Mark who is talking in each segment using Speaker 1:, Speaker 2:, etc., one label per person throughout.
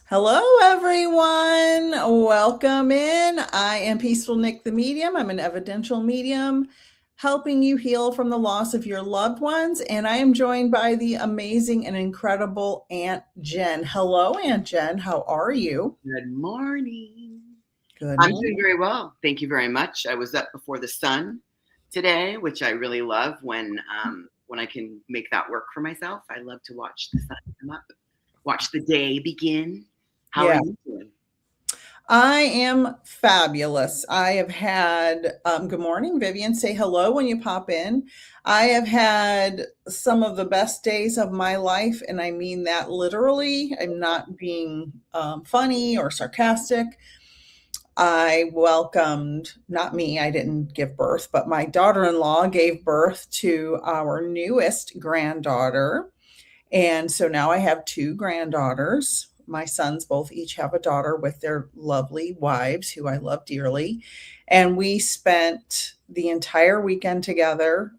Speaker 1: Hello, everyone. Welcome in. I am Peaceful Nick the Medium. I'm an evidential medium helping you heal from the loss of your loved ones. And I am joined by the amazing and incredible Aunt Jen. Hello, Aunt Jen. How are you?
Speaker 2: Good morning.
Speaker 1: Good
Speaker 2: I'm doing
Speaker 1: morning.
Speaker 2: very well. Thank you very much. I was up before the sun today, which I really love when I can make that work for myself. I love to watch the sun come up, watch the day begin. How are
Speaker 1: Yeah,
Speaker 2: you doing?
Speaker 1: I am fabulous. I have had, good morning, Vivian. Say hello when you pop in. I have had some of the best days of my life, and I mean that literally. I'm not being funny or sarcastic. I welcomed, not me, I didn't give birth, but my daughter in law gave birth to our newest granddaughter. And so now I have two granddaughters. My sons both each have a daughter with their lovely wives, who I love dearly. And we spent the entire weekend together.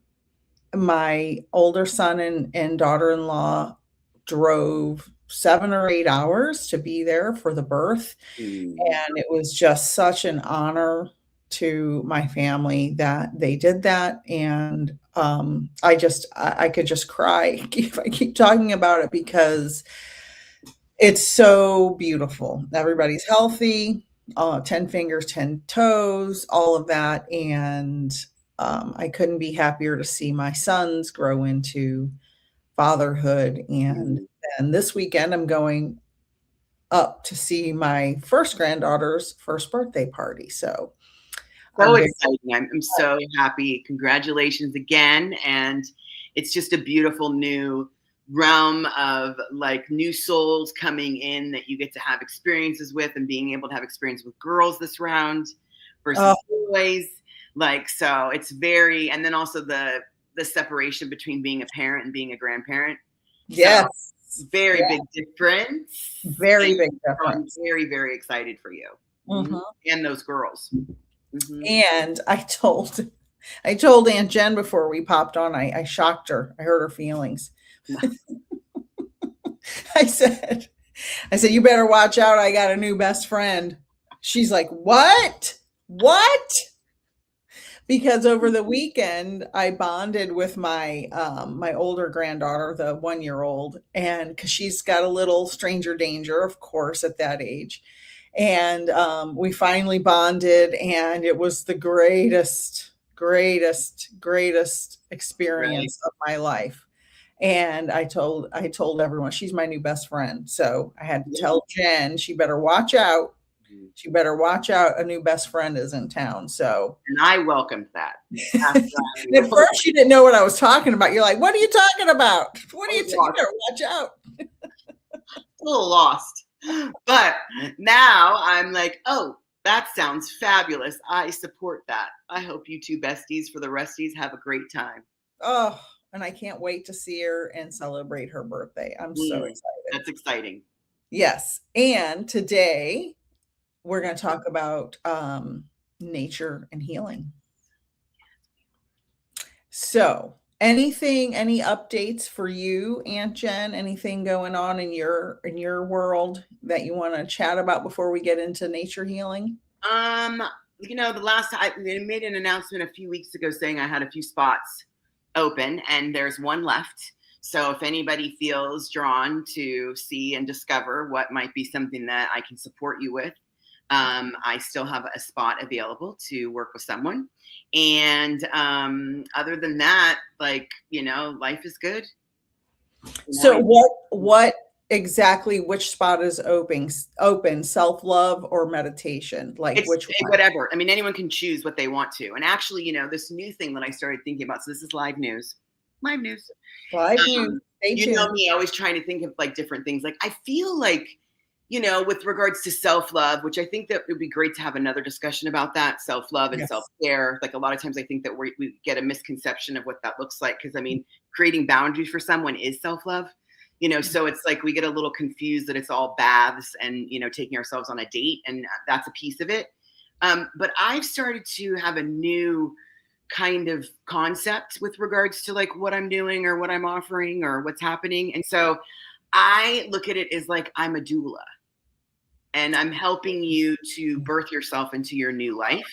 Speaker 1: My older son and daughter in law drove 7 or 8 hours to be there for the birth.
Speaker 2: Mm.
Speaker 1: And it was just such an honor to my family that they did that. And I could just cry if I keep talking about it because it's so beautiful. Everybody's healthy, 10 fingers, 10 toes, all of that. And I couldn't be happier to see my sons grow into fatherhood. And
Speaker 2: Mm.
Speaker 1: then this weekend, I'm going up to see my first granddaughter's first birthday party. So
Speaker 2: So
Speaker 1: I'm very
Speaker 2: exciting. I'm so happy. Congratulations again. And it's just a beautiful new realm of like new souls coming in that you get to have experiences with, and being able to have experience with girls this round
Speaker 1: oh,
Speaker 2: versus boys. Like, so it's very, and then also the separation between being a parent and being a grandparent. So
Speaker 1: yes.
Speaker 2: very
Speaker 1: Yeah,
Speaker 2: big difference.
Speaker 1: very
Speaker 2: And
Speaker 1: big
Speaker 2: so I'm
Speaker 1: difference.
Speaker 2: very, very excited for you. Mhm.
Speaker 1: Mhm.
Speaker 2: And those girls. Hmm.
Speaker 1: And I told Aunt Jen before we popped on, I shocked her. I hurt her feelings. I said, I said, you better watch out. I got a new best friend. She's like, what? What? Because over the weekend I bonded with my older granddaughter, the 1 year old, and because she's got a little stranger danger, of course, at that age. And we finally bonded, and it was the greatest
Speaker 2: Right.
Speaker 1: experience of my life. And I told everyone she's my new best friend. So I had to
Speaker 2: Yeah.
Speaker 1: tell Jen she better watch out. She better watch out. A new best friend is in town. So
Speaker 2: And I welcomed that.
Speaker 1: at
Speaker 2: Absolutely.
Speaker 1: first you didn't know what I was talking about. You're like, what are you talking about? What
Speaker 2: I
Speaker 1: are you
Speaker 2: was
Speaker 1: you
Speaker 2: lost,
Speaker 1: better watch out.
Speaker 2: a little lost. But now I'm like, oh, that sounds fabulous. I support that. I hope you two besties for the resties have a great time.
Speaker 1: Oh, and I can't wait to see her and celebrate her birthday. I'm so
Speaker 2: Mm,
Speaker 1: excited.
Speaker 2: that's exciting.
Speaker 1: Yes. And today we're going to talk about nature and healing. So, any updates for you, Aunt Jen? Anything going on in your world that you want to chat about before we get into nature healing?
Speaker 2: Um, the last time I made an announcement a few weeks ago saying I had a few spots open, and there's one left. So if anybody feels drawn to see and discover what might be something that I can support you with, I still have a spot available to work with someone. And other than that, like, life is good.
Speaker 1: So
Speaker 2: You
Speaker 1: what exactly which spot is open, self-love or meditation? Like
Speaker 2: It's
Speaker 1: which one?
Speaker 2: whatever. I mean, anyone can choose what they want to. And actually, this new thing that I started thinking about. So this is live news. Live news.
Speaker 1: Live news. Stay
Speaker 2: You know
Speaker 1: tuned.
Speaker 2: me, always trying to think of like different things. Like I feel like, with regards to self-love, which I think that it would be great to have another discussion about that, self-love and
Speaker 1: Yes.
Speaker 2: self-care. Like a lot of times I think that we get a misconception of what that looks like. Cause I mean, creating boundaries for someone is self-love. So it's like we get a little confused that it's all baths and, taking ourselves on a date, and that's a piece of it. But I've started to have a new kind of concept with regards to like what I'm doing or what I'm offering or what's happening. And so I look at it as like I'm a doula. and I'm helping you to birth yourself into your new life.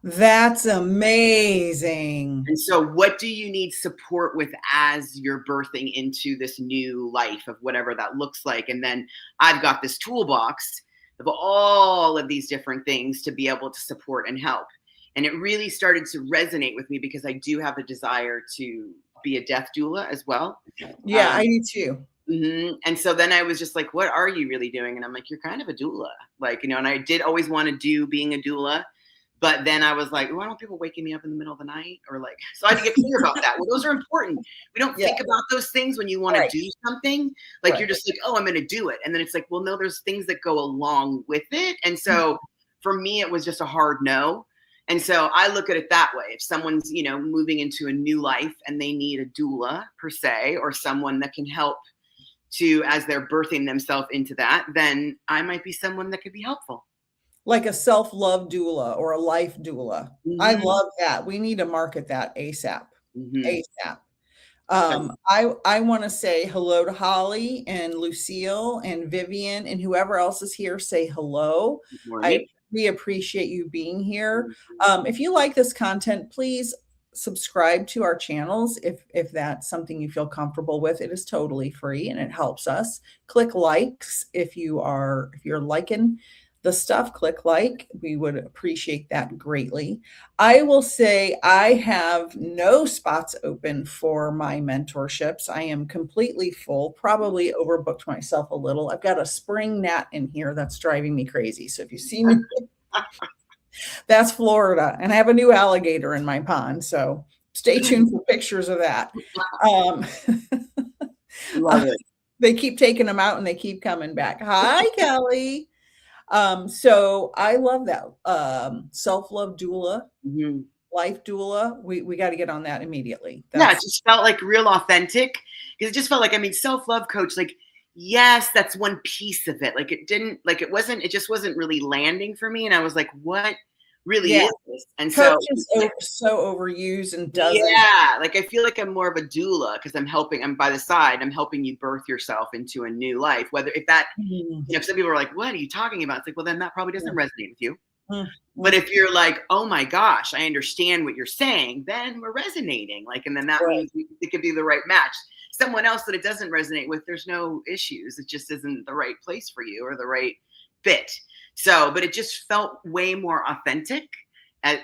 Speaker 1: That's amazing.
Speaker 2: And so, what do you need support with as you're birthing into this new life of whatever that looks like? And then I've got this toolbox of all of these different things to be able to support and help. And it really started to resonate with me because I do have a desire to be a death doula as well.
Speaker 1: Yeah,
Speaker 2: Um,
Speaker 1: I do too.
Speaker 2: And so then I was just like, what are you really doing? And I'm like, you're kind of a doula. Like, and I did always want to do being a doula. But then I was like, why don't people waking me up in the middle of the night? Or like, so I had to get clear about that. Well, those are important. We don't
Speaker 1: Yeah,
Speaker 2: think about those things when you want to
Speaker 1: right,
Speaker 2: do something. Like
Speaker 1: right.
Speaker 2: you're just like, oh, I'm going to do it. And then it's like, well, no, there's things that go along with it. And so for me, it was just a hard no. And so I look at it that way. If someone's, moving into a new life and they need a doula per se, or someone that can help to, as they're birthing themselves into that, then I might be someone that could be helpful.
Speaker 1: Like a self-love doula or a life doula. I
Speaker 2: Mm-hmm.
Speaker 1: love that. We need to market that ASAP.
Speaker 2: Mm-hmm.
Speaker 1: ASAP.
Speaker 2: So,
Speaker 1: I want to say hello to Holly and Lucille and Vivian and whoever else is here. Say hello.
Speaker 2: good
Speaker 1: I
Speaker 2: morning.
Speaker 1: we appreciate you being here.
Speaker 2: Mhm.
Speaker 1: If you like this content, please subscribe to our channels if that's something you feel comfortable with. It is totally free and it helps us. Click likes if you're liking the stuff. Click like. We would appreciate that greatly. I will say I have no spots open for my mentorships. I am completely full, probably overbooked myself a little. I've got a spring gnat in here that's driving me crazy. So if you see me, that's Florida. And I have a new alligator in my pond. So stay tuned for pictures of that. Um,
Speaker 2: Love it.
Speaker 1: they keep taking them out and they keep coming back. Hi, Kelly. So I love that. Self-love doula,
Speaker 2: Mhm.
Speaker 1: life doula. We got to get on that immediately.
Speaker 2: Yeah, it
Speaker 1: That's
Speaker 2: just felt like real authentic because it just felt like, self-love coach, like, yes, that's one piece of it. Like it just wasn't really landing for me. And I was like, what really
Speaker 1: yeah.
Speaker 2: is this? And
Speaker 1: Coach
Speaker 2: so,
Speaker 1: is so overused and doesn't.
Speaker 2: yeah, like I feel like I'm more of a doula because I'm by the side, I'm helping you birth yourself into a new life. Whether if that,
Speaker 1: Mm,
Speaker 2: if some people are like, what are you talking about? It's like, well, then that probably doesn't
Speaker 1: mm,
Speaker 2: resonate with you.
Speaker 1: mm,
Speaker 2: But
Speaker 1: mm.
Speaker 2: if you're like, oh my gosh, I understand what you're saying, then we're resonating. Like, and then that
Speaker 1: Right.
Speaker 2: means it could be the right match. Someone else that it doesn't resonate with, there's no issues. It just isn't the right place for you or the right fit. So, but it just felt way more authentic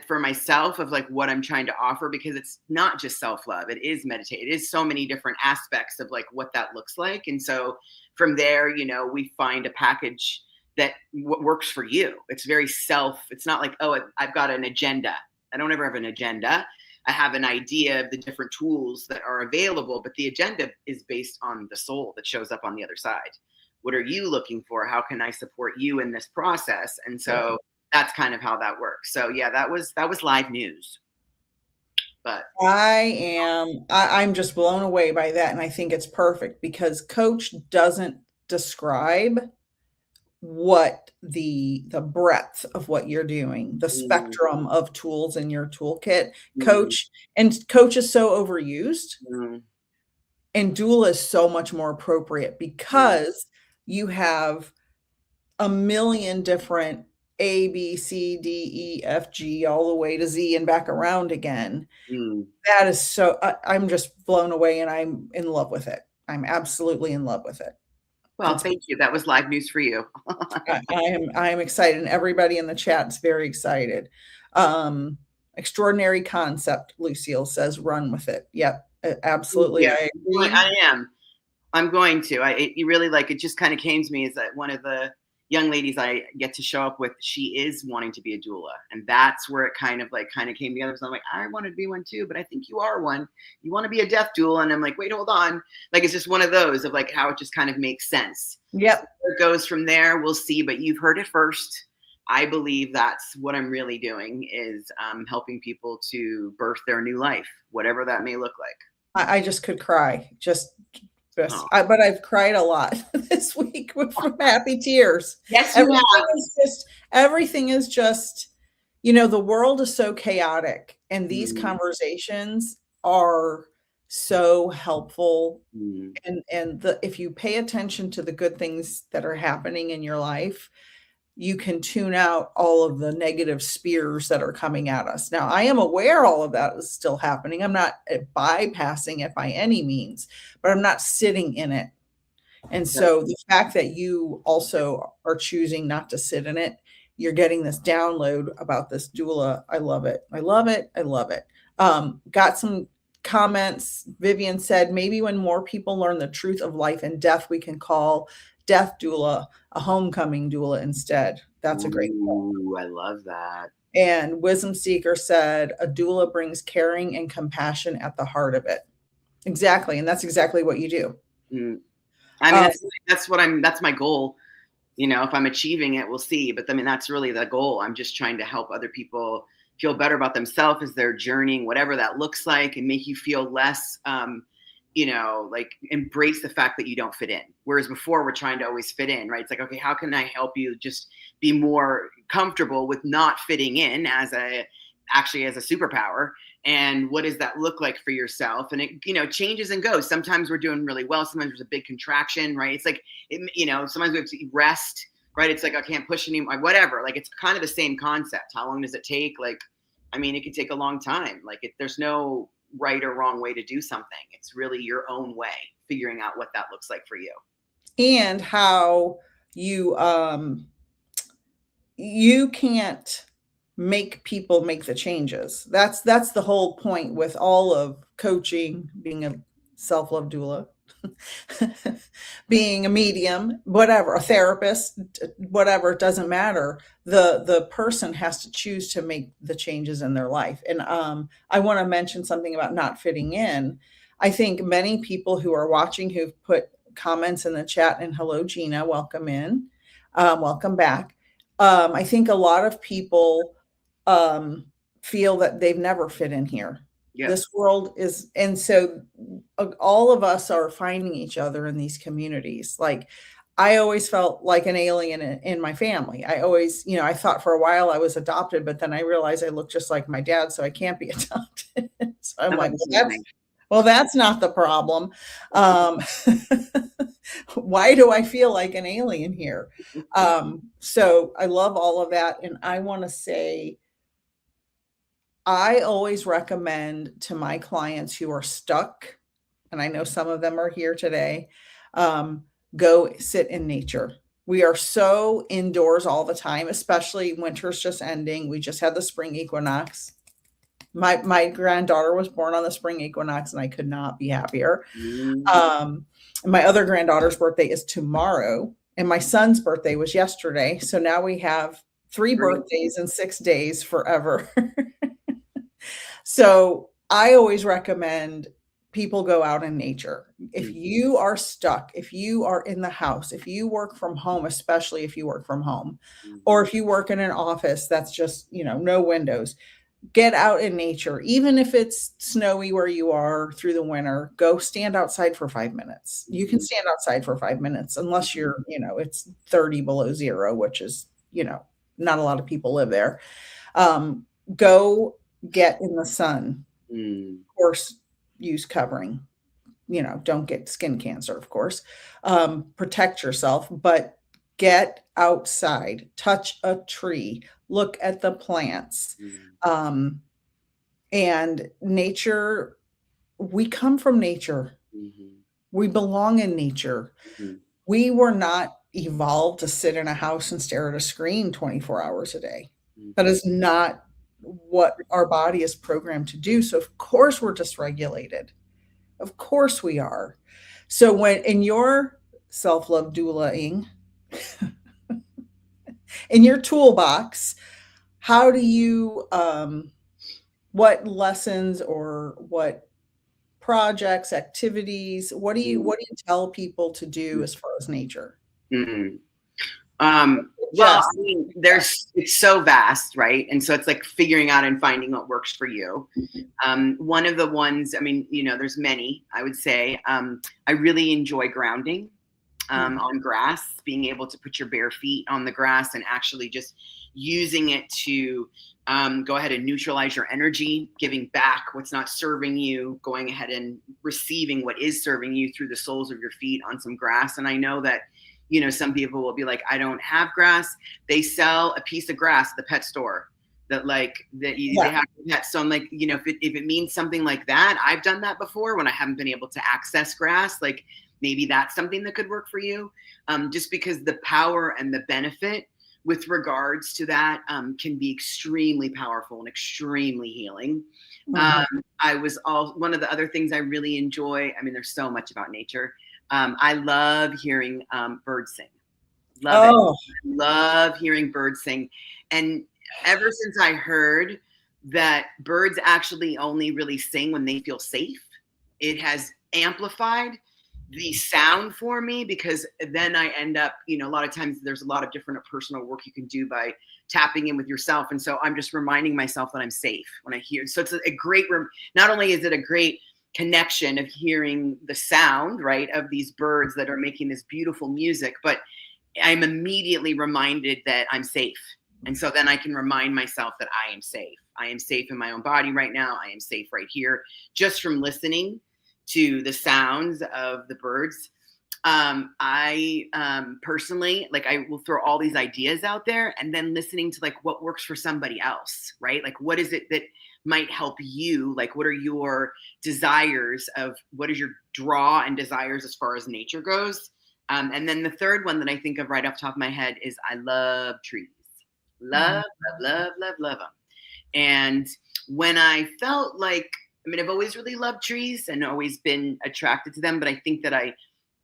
Speaker 2: for myself of like what I'm trying to offer because it's not just self love. It is meditate. It is so many different aspects of like what that looks like. And so from there, we find a package that works for you. It's very it's not like, oh, I've got an agenda. I don't ever have an agenda. I have an idea of the different tools that are available, but the agenda is based on the soul that shows up on the other side. What are you looking for? How can I support you in this process? And so that's kind of how that works. So yeah, that was live news. But
Speaker 1: I'm just blown away by that. And I think it's perfect because coach doesn't describe what the breadth of what you're doing, the
Speaker 2: mm,
Speaker 1: spectrum of tools in your toolkit.
Speaker 2: mm,
Speaker 1: Coach is so overused
Speaker 2: mm,
Speaker 1: and doula is so much more appropriate
Speaker 2: mm,
Speaker 1: because you have a million different A, B, C, D, E, F, G, all the way to Z and back around again.
Speaker 2: mm.
Speaker 1: That is so, I'm just blown away and I'm in love with it. I'm absolutely in love with it.
Speaker 2: Well,
Speaker 1: It's,
Speaker 2: thank you. That was live news for you.
Speaker 1: I am excited and everybody in the chat is very excited. Um, extraordinary concept, Lucille says, run with it. Yep,
Speaker 2: Thank
Speaker 1: absolutely.
Speaker 2: you.
Speaker 1: I agree.
Speaker 2: I am. I'm going to. You really like it. Just kind of came to me as that one of the young ladies I get to show up with. She is wanting to be a doula, and that's where it kind of came together. So I'm like, I wanted to be one too, but I think you are one. You want to be a death doula, and I'm like, wait, hold on. Like it's just one of those of like how it just kind of makes sense. So
Speaker 1: Yep.
Speaker 2: where it goes from there, we'll see. But you've heard it first. I believe that's what I'm really doing is helping people to birth their new life, whatever that may look like.
Speaker 1: I just could cry.
Speaker 2: Oh.
Speaker 1: But I've cried a lot this week from happy tears.
Speaker 2: Yes, you
Speaker 1: Everything
Speaker 2: have.
Speaker 1: everything is just, the world is so chaotic and these
Speaker 2: Mm,
Speaker 1: conversations are so helpful.
Speaker 2: Mm.
Speaker 1: And if you pay attention to the good things that are happening in your life, you can tune out all of the negative spears that are coming at us. Now, I am aware all of that is still happening. I'm not bypassing it by any means, but I'm not sitting in it. And
Speaker 2: Yep.
Speaker 1: so the fact that you also are choosing not to sit in it, you're getting this download about this doula. I love it. I love it. I love it. Got some comments. Vivian said, maybe when more people learn the truth of life and death, we can call death doula a homecoming doula instead. That's a great point.
Speaker 2: Ooh, I love that.
Speaker 1: And Wisdom Seeker said, a doula brings caring and compassion at the heart of it. Exactly. And that's exactly what you do.
Speaker 2: Mm. I mean,
Speaker 1: Um,
Speaker 2: that's my goal. You know, if I'm achieving it, we'll see. But I mean, that's really the goal. I'm just trying to help other people feel better about themselves as they're journeying, whatever that looks like, and make you feel less, like embrace the fact that you don't fit in. Whereas before we're trying to always fit in, right? It's like, okay, how can I help you just be more comfortable with not fitting in as a superpower? And what does that look like for yourself? And it, changes and goes. Sometimes we're doing really well. Sometimes there's a big contraction, right? It's like, sometimes we have to rest, right? It's like, I can't push anymore, whatever. Like, it's kind of the same concept. How long does it take? Like, I mean, it could take a long time. Like, there's no right or wrong way to do something. It's really your own way, figuring out what that looks like for you.
Speaker 1: and how you can't make people make the changes. That's the whole point with all of coaching, being a self-love doula, being a medium, whatever, a therapist, whatever, it doesn't matter. The person has to choose to make the changes in their life. And I want to mention something about not fitting in. I think many people who are watching who've put comments in the chat, and hello Gina, welcome in, welcome back. I think a lot of people feel that they've never fit in here.
Speaker 2: Yeah.
Speaker 1: This world is, and so all of us are finding each other in these communities. Like, I always felt like an alien in my family. I always, I thought for a while I was adopted, but then I realized I look just like my dad, so I can't be adopted. So I'm like, well, that's not the problem. Why do I feel like an alien here? So I love all of that. And I want to say, I always recommend to my clients who are stuck, and I know some of them are here today, go sit in nature. We are so indoors all the time, especially winter's just ending. We just had the spring equinox. My granddaughter was born on the spring equinox, and I could not be happier. My other granddaughter's birthday is tomorrow, and my son's birthday was yesterday. So now we have 3 birthdays in 6 days forever. So I always recommend people go out in nature. If you are stuck, if you are in the house, if you work from home, especially if you work from home, or if you work in an office that's just, no windows, get out in nature. Even if it's snowy where you are through the winter, go stand outside for 5 minutes. You can stand outside for 5 minutes unless you're, it's 30 below zero, which is, not a lot of people live there. Go get in the sun. Of course, use covering. Don't get skin cancer, of course. Protect yourself, but get outside, touch a tree, look at the plants. And nature, we come from nature. We belong in nature. We were not evolved to sit in a house and stare at a screen 24 hours a day. That is not what our body is programmed to do. So of course we're dysregulated. Of course we are. So when in your self-love doulaing, in your toolbox, how do you, what lessons or what projects, activities, what do you tell people to do as far as nature?
Speaker 2: Well, I mean, it's so vast, right? And so it's like figuring out and finding what works for you. One of the ones, I mean, there's many, I would say. I really enjoy grounding. on grass, being able to put your bare feet on the grass and actually just using it to go ahead and neutralize your energy, giving back what's not serving you, going ahead and receiving what is serving you through the soles of your feet on some grass. And I know that, you know, some people will be like, I don't have grass. They sell a piece of grass at the pet store that they have pets. So I'm like, you know, if it means something like that, I've done that before when I haven't been able to access grass. Like maybe that's something that could work for you, just because the power and the benefit with regards to that can be extremely powerful and extremely healing. One of the other things I really enjoy, I mean, there's so much about nature. I love hearing birds sing. Love it. Love hearing birds sing. And ever since I heard that birds actually only really sing when they feel safe, it has amplified the sound for me, because then I end up, you know, a lot of times there's a lot of different personal work you can do by tapping in with yourself. And so I'm just reminding myself that I'm safe when I hear. So it's a great, not only is it a great connection of hearing the sound, right, of these birds that are making this beautiful music, but I'm immediately reminded that I'm safe. And so then I can remind myself that I am safe. I am safe in my own body right now. I am safe right here, just from listening to the sounds of the birds. I personally, like, I will throw all these ideas out there and then listening to like what works for somebody else, right? Like, what is it that might help you? Like, what are your desires of what is your draw and desires as far as nature goes? And then the third one that I think of right off the top of my head is I love trees. Love, love, love, love, love them. And when I felt like, I mean, I've always really loved trees and always been attracted to them, but I think that I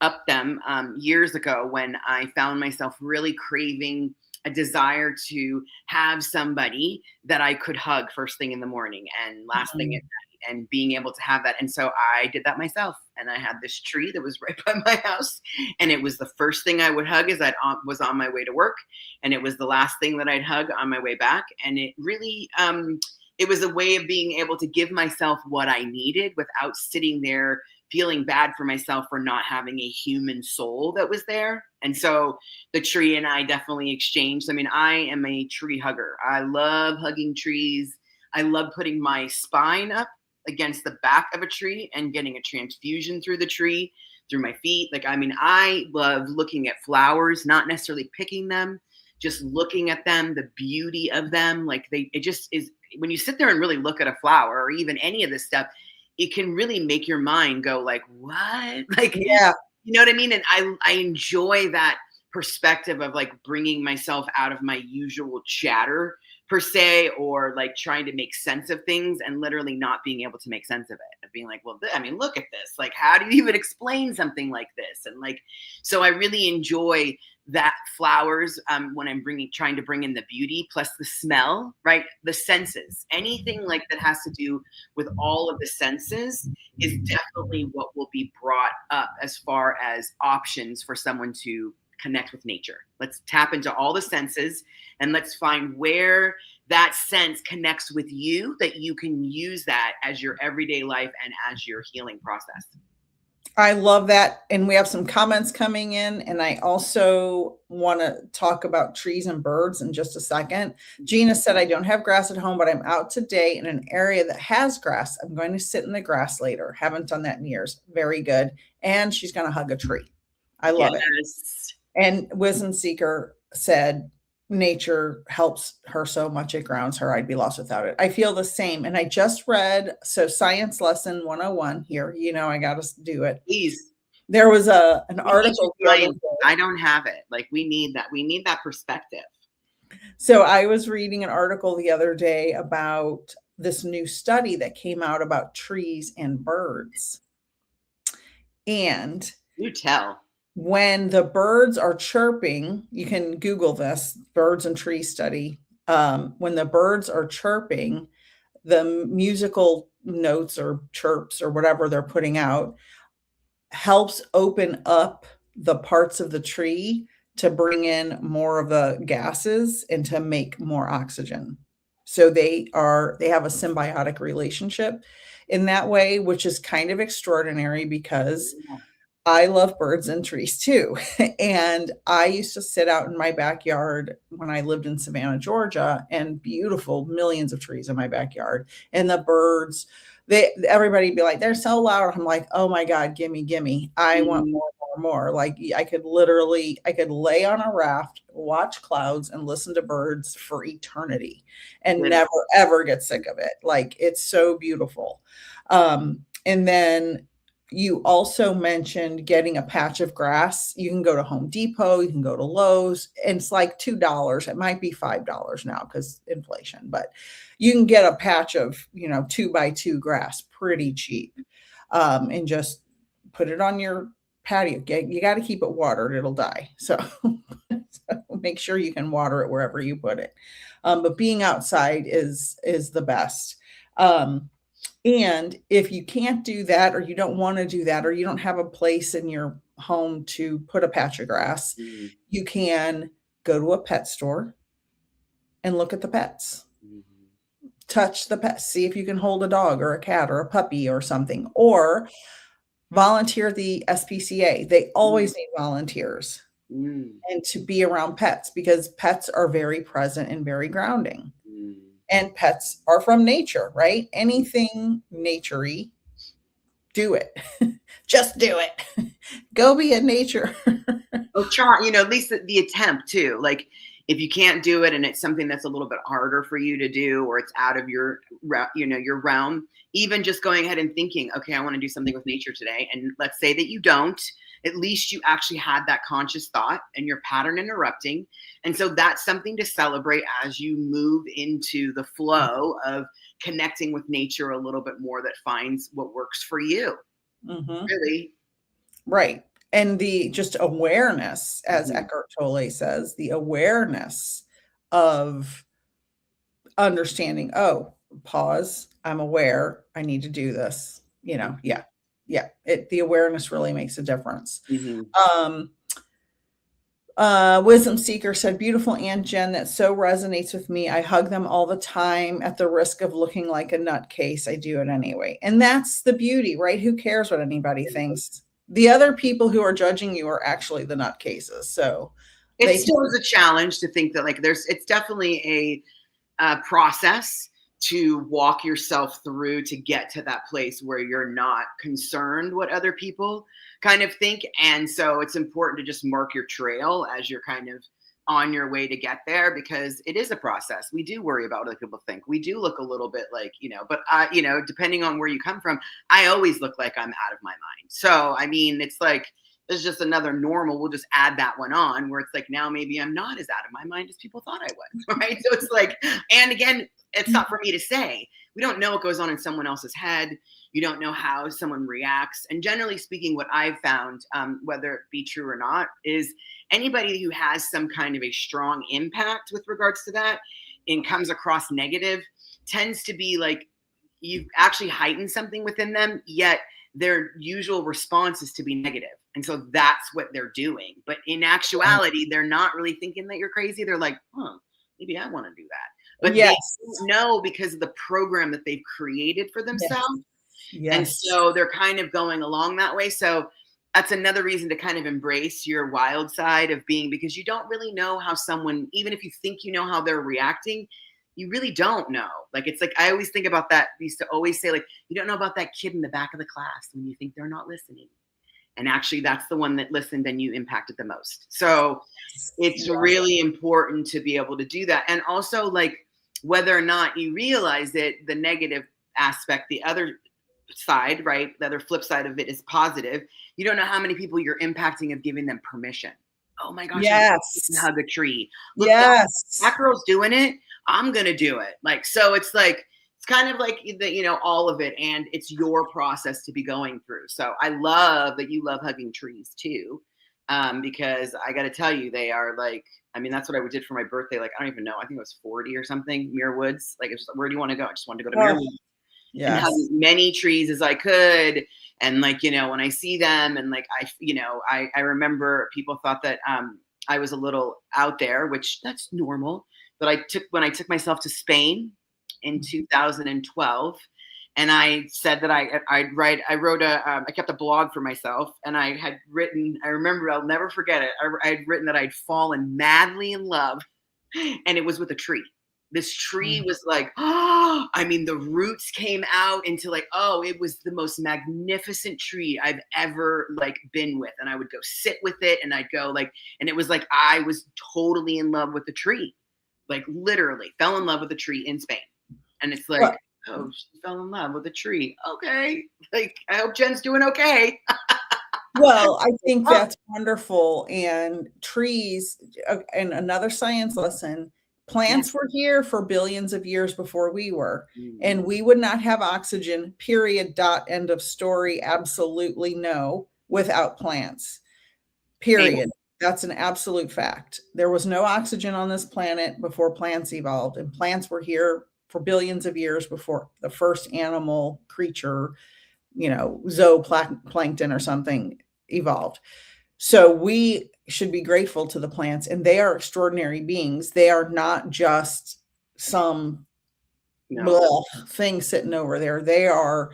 Speaker 2: upped them years ago when I found myself really craving a desire to have somebody that I could hug first thing in the morning and last thing at night, and being able to have that. And so I did that myself. And I had this tree that was right by my house. And it was the first thing I would hug as I was on my way to work. And it was the last thing that I'd hug on my way back. And it really, it was a way of being able to give myself what I needed without sitting there feeling bad for myself for not having a human soul that was there. And so the tree and I definitely exchanged. I mean, I am a tree hugger. I love hugging trees. I love putting my spine up against the back of a tree and getting a transfusion through the tree, through my feet. Like, I mean, I love looking at flowers, not necessarily picking them, just looking at them, the beauty of them. Like, it just is, when you sit there and really look at a flower or even any of this stuff, it can really make your mind go like, what? Like,
Speaker 1: Yeah.
Speaker 2: you know what I mean? And I enjoy that perspective of like bringing myself out of my usual chatter per se, or like trying to make sense of things and literally not being able to make sense of it, of being like, well, I mean, look at this. Like, how do you even explain something like this? And like, so I really enjoy that flowers when I'm trying to bring in the beauty plus the smell, right? The senses, anything like that has to do with all of the senses is definitely what will be brought up as far as options for someone to connect with nature. Let's tap into all the senses and let's find where that sense connects with you, that you can use that as your everyday life and as your healing process.
Speaker 1: I love that. And we have some comments coming in. And I also want to talk about trees and birds in just a second. Gina said, I don't have grass at home, but I'm out today in an area that has grass. I'm going to sit in the grass later. Haven't done that in years. Very good. And she's going to hug a tree. I love it. And Wisdom Seeker said, nature helps her so much. It grounds her. I'd be lost without it. I feel the same. And I just read, so science lesson 101 here, you know, I got to do it.
Speaker 2: Please.
Speaker 1: There was an article.
Speaker 2: I don't have it. Like, we need that. We need that perspective.
Speaker 1: So I was reading an article the other day about this new study that came out about trees and birds. And
Speaker 2: you tell.
Speaker 1: When the birds are chirping, you can Google this, birds and tree study. When the birds are chirping, the musical notes or chirps or whatever they're putting out helps open up the parts of the tree to bring in more of the gases and to make more oxygen. So they have a symbiotic relationship in that way, which is kind of extraordinary because I love birds and trees too. And I used to sit out in my backyard when I lived in Savannah, Georgia, and beautiful millions of trees in my backyard. And the birds, everybody be like, they're so loud. I'm like, oh my God, gimme, gimme. I want
Speaker 2: Mm,
Speaker 1: more, more, more. Like I could lay on a raft, watch clouds, and listen to birds for eternity and
Speaker 2: good.
Speaker 1: never ever get sick of it. Like it's so beautiful. And then you also mentioned getting a patch of grass. You can go to Home Depot, you can go to Lowe's, and it's like $2. It might be $5 now because inflation, but you can get a patch of, 2 by 2 grass pretty cheap. And just put it on your patio. You got to keep it watered, it'll die. So, so make sure you can water it wherever you put it. But being outside is the best. And if you can't do that, or you don't want to do that, or you don't have a place in your home to put a patch of grass,
Speaker 2: Mm,
Speaker 1: you can go to a pet store and look at the pets.
Speaker 2: mhm,
Speaker 1: Touch the pets, see if you can hold a dog or a cat or a puppy or something, or volunteer at the SPCA. They
Speaker 2: mm,
Speaker 1: always need volunteers
Speaker 2: mm,
Speaker 1: and to be around pets because pets are very present and very grounding.
Speaker 2: mm.
Speaker 1: And pets are from nature, right? Anything naturey, do it. Just do it. Go be in nature.
Speaker 2: Oh, try, at least the attempt too. Like if you can't do it and it's something that's a little bit harder for you to do, or it's out of your, your realm, even just going ahead and thinking, okay, I want to do something with nature today. And let's say that you don't, at least you actually had that conscious thought and your pattern interrupting. And so that's something to celebrate as you move into the flow of connecting with nature a little bit more, that finds what works for you.
Speaker 1: Mhm.
Speaker 2: Really.
Speaker 1: Right. And the just awareness, as
Speaker 2: Mhm.
Speaker 1: Eckhart Tolle says, the awareness of understanding, oh, pause, I'm aware, I need to do this.
Speaker 2: Mhm.
Speaker 1: Yeah. Yeah. The awareness really makes a difference.
Speaker 2: Mhm.
Speaker 1: Um, Wisdom Seeker said, beautiful Aunt Jen, that so resonates with me. I hug them all the time at the risk of looking like a nutcase. I do it anyway. And that's the beauty, right? Who cares what anybody thinks? The other people who are judging you are actually the nutcases. So
Speaker 2: It
Speaker 1: they can,
Speaker 2: still is a challenge to think that, like, it's definitely a process to walk yourself through to get to that place where you're not concerned what other people kind of think. And so it's important to just mark your trail as you're kind of on your way to get there, because it is a process. We do worry about what other people think. We do look a little bit like, but depending on where you come from, I always look like I'm out of my mind. So, I mean, it's like, there's just another normal. We'll just add that one on where it's like, now maybe I'm not as out of my mind as people thought I was. Right. So it's like, and again, it's not for me to say. We don't know what goes on in someone else's head. You don't know how someone reacts. And generally speaking, what I've found, whether it be true or not, is anybody who has some kind of a strong impact with regards to that and comes across negative tends to be like, you've actually heightened something within them, yet their usual response is to be negative. And so that's what they're doing. But in actuality, they're not really thinking that you're crazy. They're like, huh, maybe I want to do that. But they don't
Speaker 1: yes,
Speaker 2: know because of the program that they've created for
Speaker 1: yes,
Speaker 2: themselves. And
Speaker 1: yes,
Speaker 2: so they're kind of going along that way. So that's another reason to kind of embrace your wild side of being, because you don't really know how someone, even if you think you know how they're reacting, you really don't know. Like, it's like, I always think about that. I used to always say, like, you don't know about that kid in the back of the class when you think they're not listening. And actually, that's the one that listened and you impacted the most. So it's
Speaker 1: yes,
Speaker 2: really important to be able to do that. And also, like, whether or not you realize it, the negative aspect, the other side, right? The other flip side of it is positive. You don't know how many people you're impacting of giving them permission. Oh my gosh, you can
Speaker 1: yes,
Speaker 2: hug a tree. Look, that
Speaker 1: yes,
Speaker 2: girl's doing it. I'm gonna do it. Like, so it's like, it's kind of like all of it, and it's your process to be going through. So I love that you love hugging trees too, because I got to tell you, they are like, I mean, that's what I did for my birthday. Like, I don't even know. I think it was 40 or something. Muir Woods. Like, it's just, where do you want to go? I just wanted to go to Muir
Speaker 1: oh,
Speaker 2: Woods and hug
Speaker 1: yes,
Speaker 2: as many trees as I could. And like, when I see them, and like, I remember people thought that I was a little out there, which that's normal. But when I took myself to Spain in 2012, And I said that I wrote I kept a blog for myself, and I had written, I remember, I'll never forget it. I had written that I'd fallen madly in love, and it was with a tree. This tree was like, oh, I mean, the roots came out into like, oh, it was the most magnificent tree I've ever like been with. And I would go sit with it, and I'd go like, and it was like, I was totally in love with the tree, like literally fell in love with a tree in Spain. And it's like,
Speaker 1: Well,
Speaker 2: oh, she fell in love with a tree. Okay. Like, I hope Jen's doing okay.
Speaker 1: well, I think that's wonderful. And trees, and another science lesson,
Speaker 2: Yeah.
Speaker 1: plants were here for billions of years before we were, and
Speaker 2: Mm.
Speaker 1: we would not have oxygen, period, dot, end of story. Absolutely no, without plants,
Speaker 2: Amen.
Speaker 1: period. That's an absolute fact. There was no oxygen on this planet before plants evolved, and plants were here for billions of years before the first animal creature, zooplankton or something evolved. So we should be grateful to the plants, and they are extraordinary beings. They are not just some
Speaker 2: No.
Speaker 1: blah thing sitting over there. They are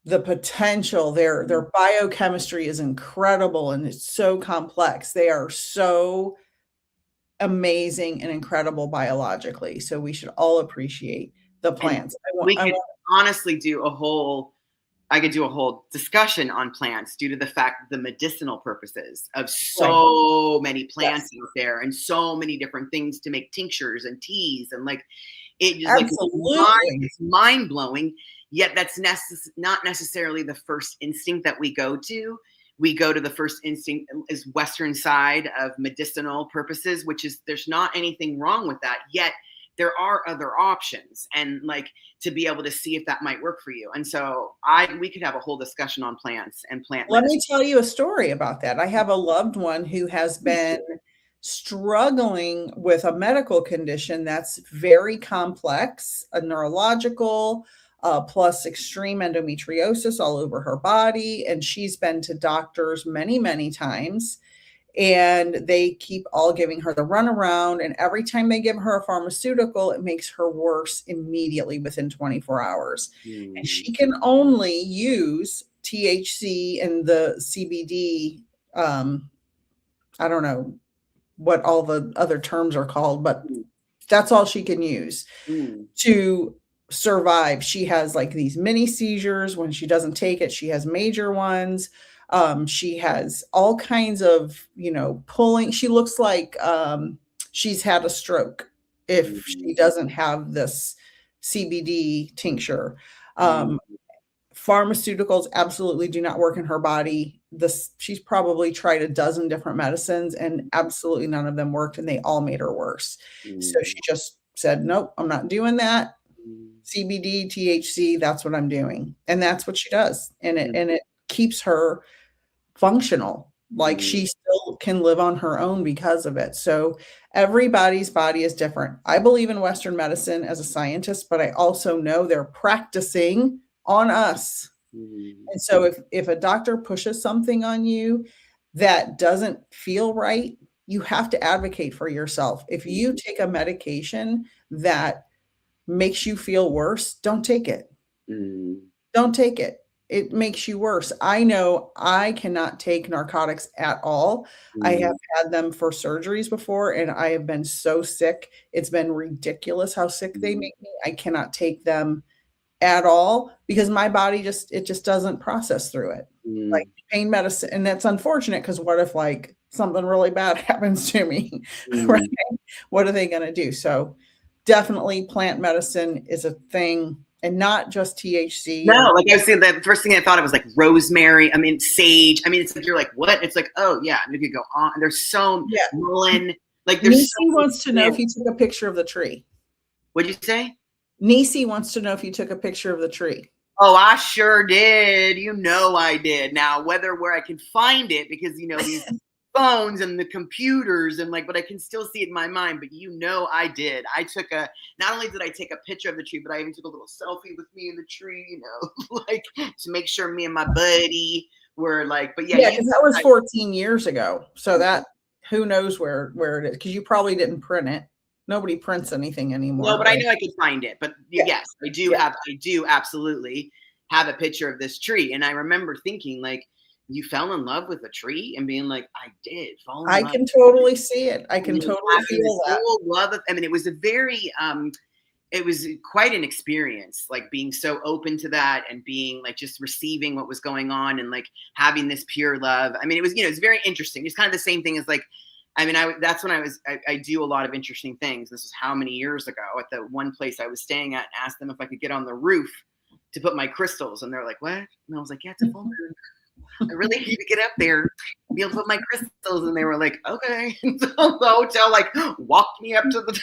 Speaker 1: the potential. Their biochemistry is incredible, and it's so complex. They are so amazing and incredible biologically. So we should all appreciate the
Speaker 2: And
Speaker 1: plants.
Speaker 2: we
Speaker 1: I
Speaker 2: could
Speaker 1: want
Speaker 2: honestly I could do a whole discussion on plants due to the fact the medicinal purposes of
Speaker 1: right.
Speaker 2: so many plants
Speaker 1: Yes,
Speaker 2: out there and so many different things to make tinctures and teas, and like it just like
Speaker 1: absolutely.
Speaker 2: it's mind blowing. Yet that's not necessarily the first instinct that we go to. We go to the first instinct is Western side of medicinal purposes, which is there's not anything wrong with that. Yet there are other options, and like to be able to see if that might work for you. And so we could have a whole discussion on plants and plant
Speaker 1: Let
Speaker 2: medicine.
Speaker 1: me tell you a story about that. I have a loved one who has been struggling with a medical condition that's very complex, a neurological, plus extreme endometriosis all over her body. And she's been to doctors many, many times, and they keep all giving her the runaround. And every time they give her a pharmaceutical, it makes her worse immediately within 24 hours. And
Speaker 2: Mm,
Speaker 1: she can only use THC and the CBD. I don't know what all the other terms are called, but
Speaker 2: mm,
Speaker 1: that's all she can use
Speaker 2: mm,
Speaker 1: to survive. She has like these mini seizures when she doesn't take it. She has major ones. She has all kinds of, pulling. She looks like she's had a stroke if she
Speaker 2: mm,
Speaker 1: doesn't have this CBD tincture.
Speaker 2: mm,
Speaker 1: Um, Pharmaceuticals absolutely do not work in her body. She's probably tried a dozen different medicines, and absolutely none of them worked, and they all made her worse. So she
Speaker 2: mm,
Speaker 1: just said, "Nope, I'm not doing that.
Speaker 2: mm,
Speaker 1: CBD, THC, that's what I'm doing." And that's what she does. And it
Speaker 2: mm,
Speaker 1: and it keeps her functional. Like
Speaker 2: mm,
Speaker 1: she still can live on her own because of it. So everybody's body is different. I believe in Western medicine as a scientist, but I also know they're practicing on us.
Speaker 2: mm,
Speaker 1: And so if a doctor pushes something on you that doesn't feel right, you have to advocate for yourself. If you take a medication that makes you feel worse, don't take it.
Speaker 2: mm,
Speaker 1: Don't take it. It makes you worse. I know I cannot take narcotics at all. I have
Speaker 2: mm,
Speaker 1: had them for surgeries before, and I have been so sick. It's been ridiculous how sick they
Speaker 2: mm,
Speaker 1: make me. I cannot take them at all because my body just doesn't process through it. Like
Speaker 2: mm,
Speaker 1: pain medicine, and that's unfortunate because what if like something really bad happens to me, right?
Speaker 2: mm.
Speaker 1: What are they going to do? So definitely plant medicine is a thing, and not just THC
Speaker 2: No,
Speaker 1: or
Speaker 2: like I was saying, the first thing I thought of was like rosemary. I mean, sage. I mean, it's like you're like, what? It's like, oh yeah. And if you go on, there's so
Speaker 1: yeah.
Speaker 2: mullein. Like there's
Speaker 1: Nisi
Speaker 2: so
Speaker 1: wants to know if
Speaker 2: many.
Speaker 1: you took a picture of the tree.
Speaker 2: What'd you say?
Speaker 1: Nisi wants to know if you took a picture of the tree.
Speaker 2: Oh, I sure did. You know I did. Now, where I can find it, because these phones and the computers and like, but I can still see it in my mind. But I did. Not only did I take a picture of the tree, but I even took a little selfie with me in the tree, like to make sure me and my buddy were like, but yeah,
Speaker 1: Yeah, because that was 14 years ago. So that who knows where it is? Because you probably didn't print it. Nobody prints anything
Speaker 2: No,
Speaker 1: anymore,
Speaker 2: but I
Speaker 1: right?
Speaker 2: know I could find it. But
Speaker 1: Yeah.
Speaker 2: yes,
Speaker 1: Yeah.
Speaker 2: I do absolutely have a picture of this tree. And I remember thinking, like, you fell in love with a tree and being like, I did fall in
Speaker 1: I
Speaker 2: love
Speaker 1: can
Speaker 2: with a tree.
Speaker 1: totally see it. I
Speaker 2: And
Speaker 1: can
Speaker 2: then
Speaker 1: totally
Speaker 2: having this
Speaker 1: feel that.
Speaker 2: whole love of, I mean, it was a very it was quite an experience, like being so open to that and being like just receiving what was going on and like having this pure love. I mean, it was, it's very interesting. It's kind of the same thing as like, I mean, that's when I do a lot of interesting things. This was how many years ago at the one place I was staying at, and asked them if I could get on the roof to put my crystals. And they're like, what? And I was like, yeah, it's a full moon. I really need to get up there and be able to put my crystals. And they were like, okay. And so the hotel like walked me up to the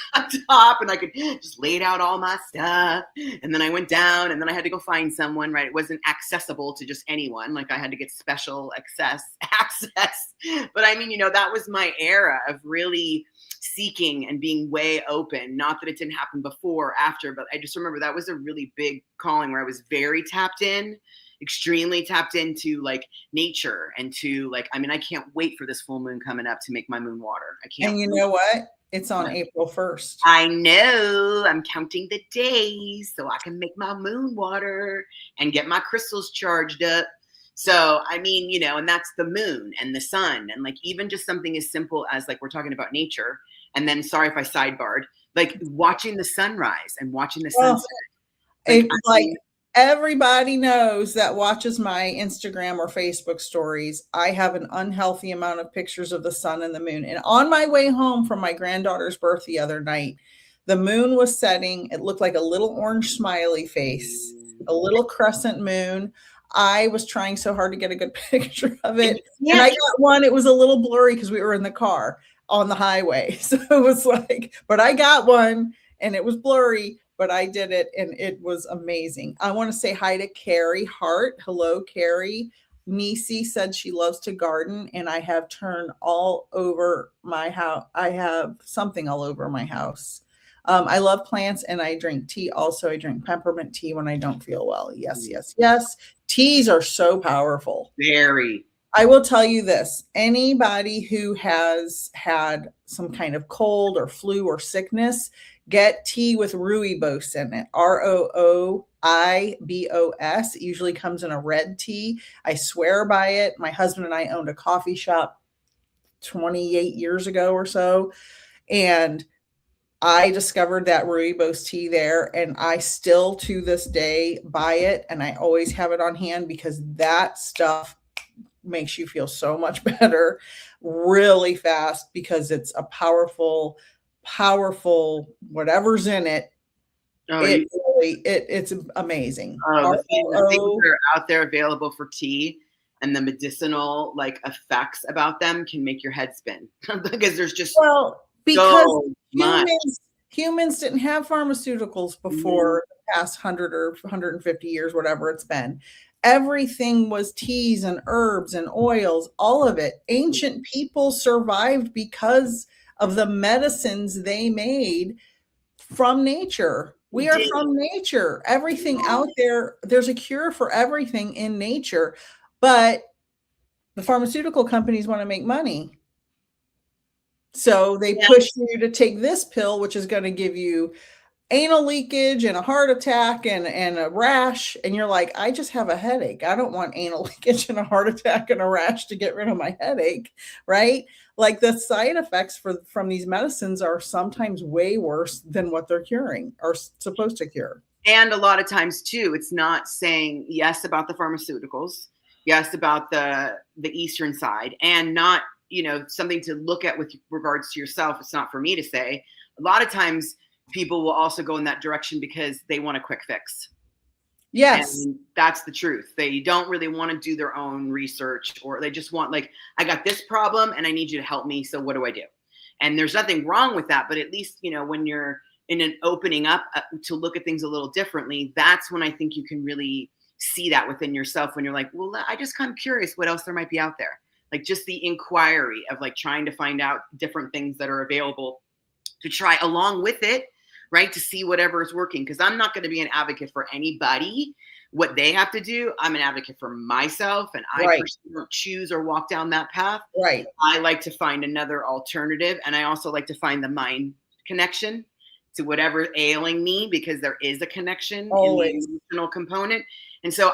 Speaker 2: top and I could just laid out all my stuff. And then I went down and then I had to go find someone, right? It wasn't accessible to just anyone. Like I had to get special access. But I mean, that was my era of really seeking and being way open. Not that it didn't happen before or after, but I just remember that was a really big calling where I was very tapped in, extremely tapped into like nature and to like, I mean, I can't wait for this full moon coming up to make my moon water. I can't
Speaker 1: And you
Speaker 2: wait.
Speaker 1: know what? It's on
Speaker 2: What?
Speaker 1: April 1st.
Speaker 2: I know. I'm counting the days so I can make my moon water and get my crystals charged up. So, I mean, and that's the moon and the sun. And like, even just something as simple as like, we're talking about nature. And then, sorry if I sidebarred, like watching the sunrise and watching the
Speaker 1: Well,
Speaker 2: sunset. Like, I
Speaker 1: like
Speaker 2: mean,
Speaker 1: everybody knows that watches my Instagram or Facebook stories. I have an unhealthy amount of pictures of the sun and the moon. And on my way home from my granddaughter's birth the other night, the moon was setting. It looked like a little orange smiley face, a little crescent moon. I was trying so hard to get a good picture of
Speaker 2: and
Speaker 1: it.
Speaker 2: you
Speaker 1: And I
Speaker 2: can't.
Speaker 1: got one. It was a little blurry because we were in the car on the highway. So it was like, but I got one and it was blurry, but I did it and it was amazing. I want to say hi to Carrie Hart. Hello, Carrie. Nisi said she loves to garden, and I have turned all over my house. I have something all over my house. I love plants and I drink tea. Also, I drink peppermint tea when I don't feel well. Yes, yes, yes. Teas are so powerful.
Speaker 2: Very.
Speaker 1: I will tell you this, anybody who has had some kind of cold or flu or sickness, get tea with rooibos in it. Rooibos. It usually comes in a red tea. I swear by it. My husband and I owned a coffee shop 28 years ago or so. And I discovered that rooibos tea there, and I still to this day buy it. And I always have it on hand because that stuff makes you feel so much better really fast because it's a powerful whatever's in it.
Speaker 2: Oh,
Speaker 1: It's amazing.
Speaker 2: the things
Speaker 1: ROO.
Speaker 2: that are out there available for tea and the medicinal like effects about them can make your head spin because there's just
Speaker 1: Well, because
Speaker 2: so much.
Speaker 1: humans didn't have pharmaceuticals before the past 100 or 150 years, whatever it's been. Everything was teas and herbs and oils, all of it. Ancient people survived because of the medicines they made from nature.
Speaker 2: We
Speaker 1: We are
Speaker 2: did.
Speaker 1: from nature. Everything out there, there's a cure for everything in nature, but the pharmaceutical companies want to make money. So they
Speaker 2: Yeah.
Speaker 1: push you to take this pill, which is going to give you anal leakage and a heart attack and a rash. And you're like, I just have a headache. I don't want anal leakage and a heart attack and a rash to get rid of my headache. Right. Like the side effects from these medicines are sometimes way worse than what they're curing or supposed to cure.
Speaker 2: And a lot of times too, it's not saying yes about the pharmaceuticals, yes about the Eastern side, and not, something to look at with regards to yourself. It's not for me to say. A lot of times people will also go in that direction because they want a quick fix.
Speaker 1: Yes.
Speaker 2: And that's the truth. They don't really want to do their own research, or they just want like, I got this problem and I need you to help me. So what do I do? And there's nothing wrong with that. But at least, when you're in an opening up to look at things a little differently, that's when I think you can really see that within yourself when you're like, well, I just kind of curious what else there might be out there. Like just the inquiry of like trying to find out different things that are available to try along with it, right? To see whatever is working. Because I'm not going to be an advocate for anybody, what they have to do. I'm an advocate for myself, and I personally don't choose or walk down that path.
Speaker 1: Right.
Speaker 2: I like to find another alternative. And I also like to find the mind connection to whatever ailing me, because there is a connection in the
Speaker 1: Always.
Speaker 2: emotional component. And so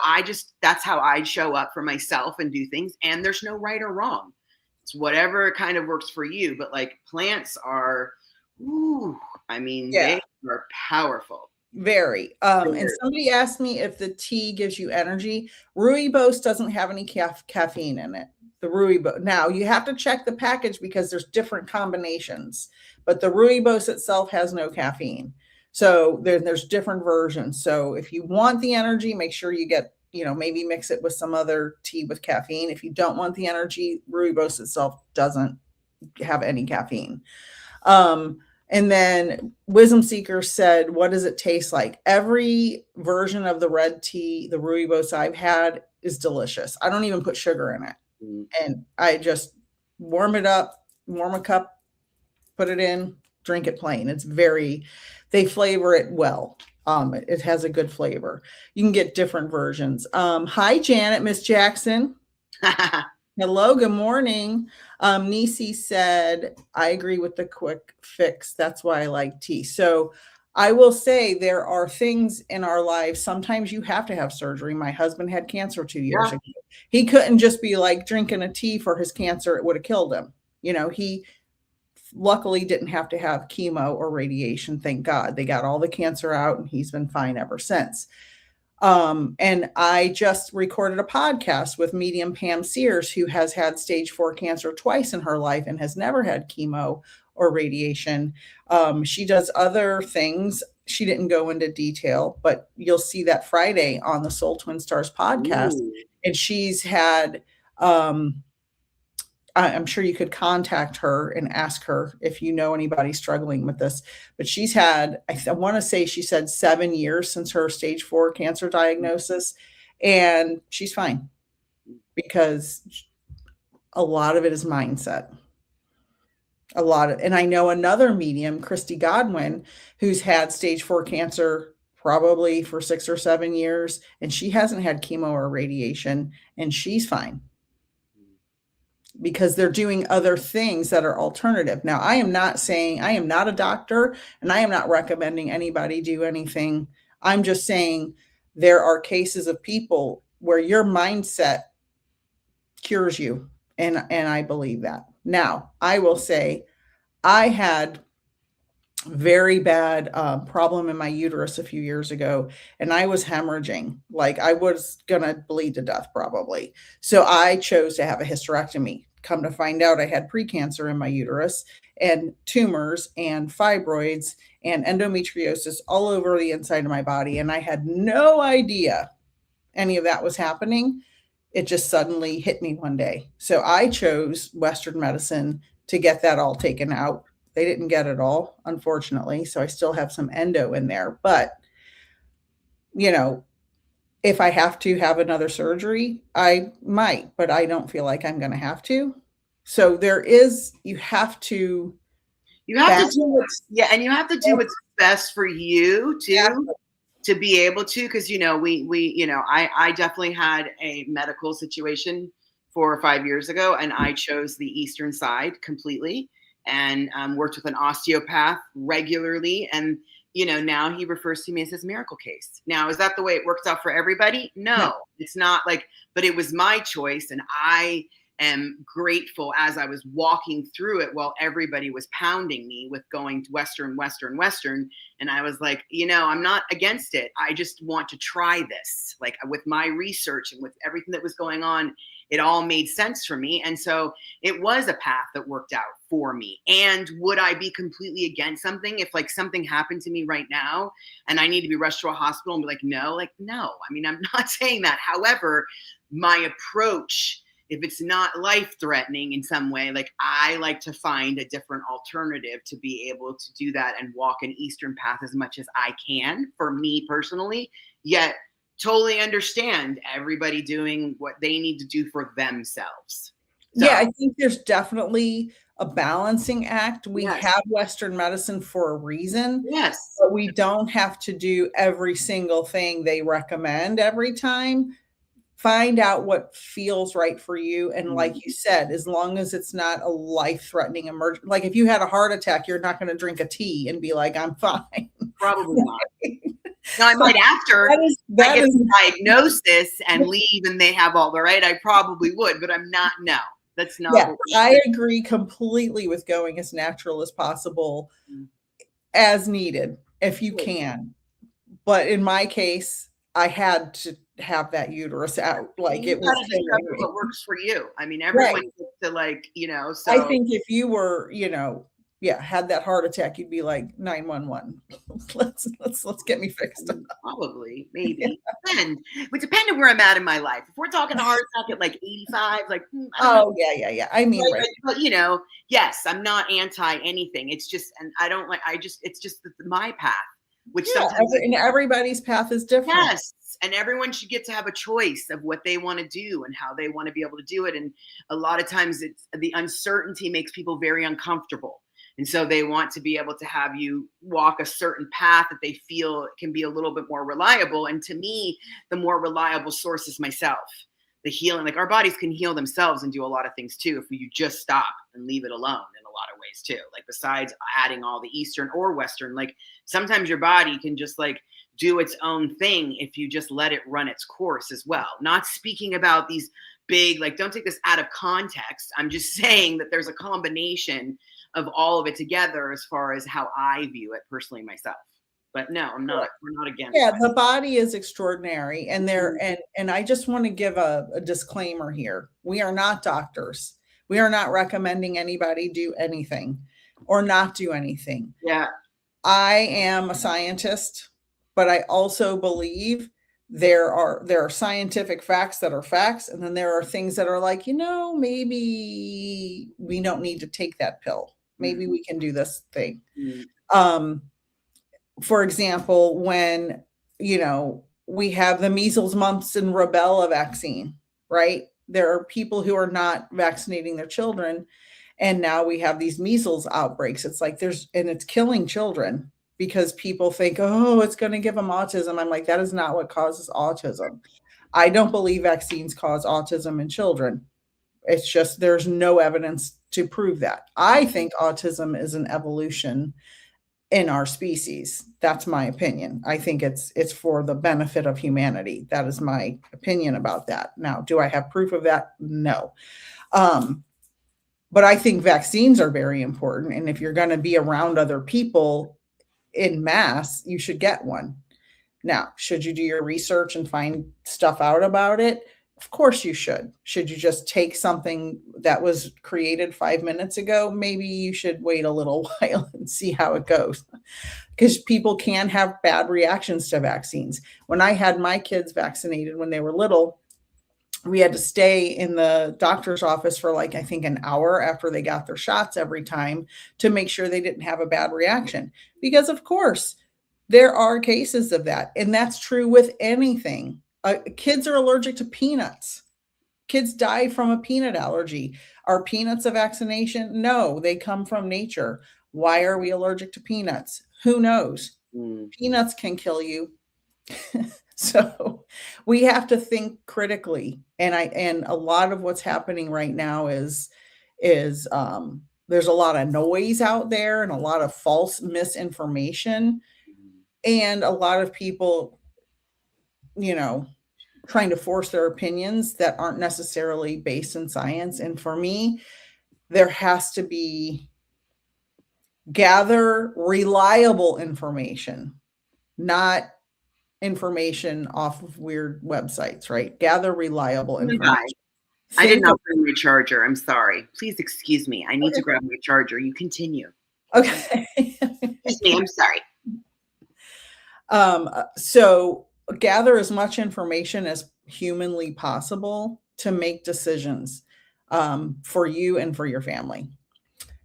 Speaker 2: that's how I show up for myself and do things. And there's no right or wrong. It's whatever kind of works for you. But like plants are, ooh, I mean,
Speaker 1: Yeah.
Speaker 2: they are powerful.
Speaker 1: Very. And somebody asked me if the tea gives you energy. Rooibos doesn't have any caffeine in it. The Rooibos. Now you have to check the package because there's different combinations, but the Rooibos itself has no caffeine. So there's different versions. So if you want the energy, make sure you get, maybe mix it with some other tea with caffeine. If you don't want the energy, Rooibos itself doesn't have any caffeine. And then Wisdom Seeker said, what does it taste like? Every version of the red tea, the Rooibos I've had, is delicious. I don't even put sugar in it. And I just warm it up, warm a cup, put it in, drink it plain. They flavor it well. It has a good flavor. You can get different versions. Hi, Janet, Miss Jackson. Hello, good morning. Nisi said, I agree with the quick fix. That's why I like tea. So I will say there are things in our lives. Sometimes you have to have surgery. My husband had cancer 2 years ago. He couldn't just be like drinking a tea for his cancer. It would have killed him. He luckily didn't have to have chemo or radiation. Thank God. They got all the cancer out and he's been fine ever since. And I just recorded a podcast with medium Pam Sears, who has had stage 4 cancer twice in her life and has never had chemo or radiation. She does other things. She didn't go into detail, but you'll see that Friday on the Soul Twin Stars podcast. Ooh. And she's had, I'm sure you could contact her and ask her if you know anybody struggling with this, but she's had, I want to say she said 7 years since her stage 4 cancer diagnosis, and she's fine because a lot of it is mindset. And I know another medium, Christy Godwin, who's had stage 4 cancer probably for 6 or 7 years, and she hasn't had chemo or radiation, and she's fine, because they're doing other things that are alternative. Now, I am not a doctor, and I am not recommending anybody do anything. I'm just saying there are cases of people where your mindset cures you. And I believe that. Now, I will say I had very bad problem in my uterus a few years ago, and I was hemorrhaging. Like I was going to bleed to death probably. So I chose to have a hysterectomy. Come to find out, I had precancer in my uterus and tumors and fibroids and endometriosis all over the inside of my body. And I had no idea any of that was happening. It just suddenly hit me one day. So I chose Western medicine to get that all taken out. They didn't get it all, unfortunately. So I still have some endo in there. But, if I have to have another surgery, I might, but I don't feel like I'm going to have to. So you have to
Speaker 2: do what's, and you have to do what's best for you too, to be able to, because, I definitely had a medical situation 4 or 5 years ago, and I chose the Eastern side completely and worked with an osteopath regularly. And now he refers to me as his miracle case. Now, is that the way it works out for everybody? No, it's not but it was my choice. And I am grateful as I was walking through it while everybody was pounding me with going to Western. And I was like, I'm not against it. I just want to try this. Like with my research and with everything that was going on, it all made sense for me. And so it was a path that worked out for me. And would I be completely against something if something happened to me right now and I need to be rushed to a hospital and be no? I mean, I'm not saying that. However, my approach, if it's not life-threatening in some way, I like to find a different alternative to be able to do that and walk an Eastern path as much as I can for me personally, yet totally understand everybody doing what they need to do for themselves.
Speaker 1: So, yeah, I think there's definitely a balancing act. We have Western medicine for a reason.
Speaker 2: Yes.
Speaker 1: But we don't have to do every single thing they recommend every time. Find out what feels right for you. And like
Speaker 2: Mm.
Speaker 1: you said, as long as it's not a life-threatening emergency, like if you had a heart attack, you're not going to drink a tea and be like, I'm fine.
Speaker 2: Probably not. Now, I might after
Speaker 1: That is
Speaker 2: I
Speaker 1: that
Speaker 2: get
Speaker 1: is
Speaker 2: the diagnosis and leave and they have all the right, I probably would, but I'm not. No, that's not
Speaker 1: yeah,
Speaker 2: what we're
Speaker 1: I agree completely with going as natural as possible,
Speaker 2: doing.
Speaker 1: as needed, if you
Speaker 2: Good.
Speaker 1: can. But in my case, I had to have that uterus out.
Speaker 2: And
Speaker 1: Like
Speaker 2: you
Speaker 1: it
Speaker 2: got
Speaker 1: was
Speaker 2: to
Speaker 1: killing
Speaker 2: discover
Speaker 1: me.
Speaker 2: what works for you. I mean,
Speaker 1: Right.
Speaker 2: everyone gets to like,
Speaker 1: I
Speaker 2: so
Speaker 1: think if you were, yeah, had that heart attack, you'd be like 911. Let's get me fixed.
Speaker 2: probably, maybe. Depend. It would depend on where I'm at in my life. If we're talking a heart attack at like 85, like, I don't know.
Speaker 1: Oh yeah, yeah, yeah. I mean, right.
Speaker 2: But, yes, I'm not anti anything. It's just, and I don't like, it's just my path, which
Speaker 1: Yeah,
Speaker 2: sometimes,
Speaker 1: and everybody's path is different.
Speaker 2: yes. And everyone should get to have a choice of what they want to do and how they want to be able to do it. And a lot of times it's the uncertainty makes people very uncomfortable. And so they want to be able to have you walk a certain path that they feel can be a little bit more reliable. And to me, the more reliable source is myself. The healing, like our bodies can heal themselves and do a lot of things too if you just stop and leave it alone in a lot of ways too. Like besides adding all the Eastern or Western, like sometimes your body can just like do its own thing if you just let it run its course as well. Not speaking about these big, like, don't take this out of context. I'm just saying that there's a combination of all of it together as far as how I view it personally myself. But no, I'm not, we're not against
Speaker 1: Yeah,
Speaker 2: that.
Speaker 1: the body is extraordinary, and there
Speaker 2: Mhm.
Speaker 1: and I just want to give a disclaimer here. We are not doctors. We are not recommending anybody do anything or not do anything.
Speaker 2: Yeah.
Speaker 1: I am a scientist, but I also believe there are scientific facts that are facts, and then there are things that are like, maybe we don't need to take that pill. Maybe
Speaker 2: Mhm.
Speaker 1: we can do this thing.
Speaker 2: Mhm.
Speaker 1: Um, for example, when we have the measles, mumps, and rubella vaccine, right? There are people who are not vaccinating their children, and now we have these measles outbreaks. It's like and it's killing children because people think, oh, it's going to give them autism. I'm like, that is not what causes autism. I don't believe vaccines cause autism in children. It's just there's no evidence to prove that. I think autism is an evolution in our species. That's my opinion. I think it's for the benefit of humanity. That is my opinion about that. Now, do I have proof of that? No. Um, but I think vaccines are very important. And if you're going to be around other people in mass, you should get one. Now, should you do your research and find stuff out about it? Of course you should. Should you just take something that was created 5 minutes ago? Maybe you should wait a little while and see how it goes. Because people can have bad reactions to vaccines. When I had my kids vaccinated when they were little, we had to stay in the doctor's office for like, I think, an hour after they got their shots every time to make sure they didn't have a bad reaction. Because, of course, there are cases of that. And that's true with anything. Kids are allergic to peanuts. Kids die from a peanut allergy. Are peanuts a vaccination? No, they come from nature. Why are we allergic to peanuts? Who knows?
Speaker 2: Mm.
Speaker 1: Peanuts can kill you. So we have to think critically. And a lot of what's happening right now is there's a lot of noise out there and a lot of false misinformation and a lot of people, you know, trying to force their opinions that aren't necessarily based in science. And for me, there has to be gather reliable information, not information off of weird websites, right? Gather reliable information.
Speaker 2: I did
Speaker 1: Think of,
Speaker 2: not bring my charger. I'm sorry. Please excuse me. I need to grab my charger. You continue.
Speaker 1: okay.
Speaker 2: Excuse me. I'm sorry.
Speaker 1: So gather as much information as humanly possible to make decisions for you and for your family.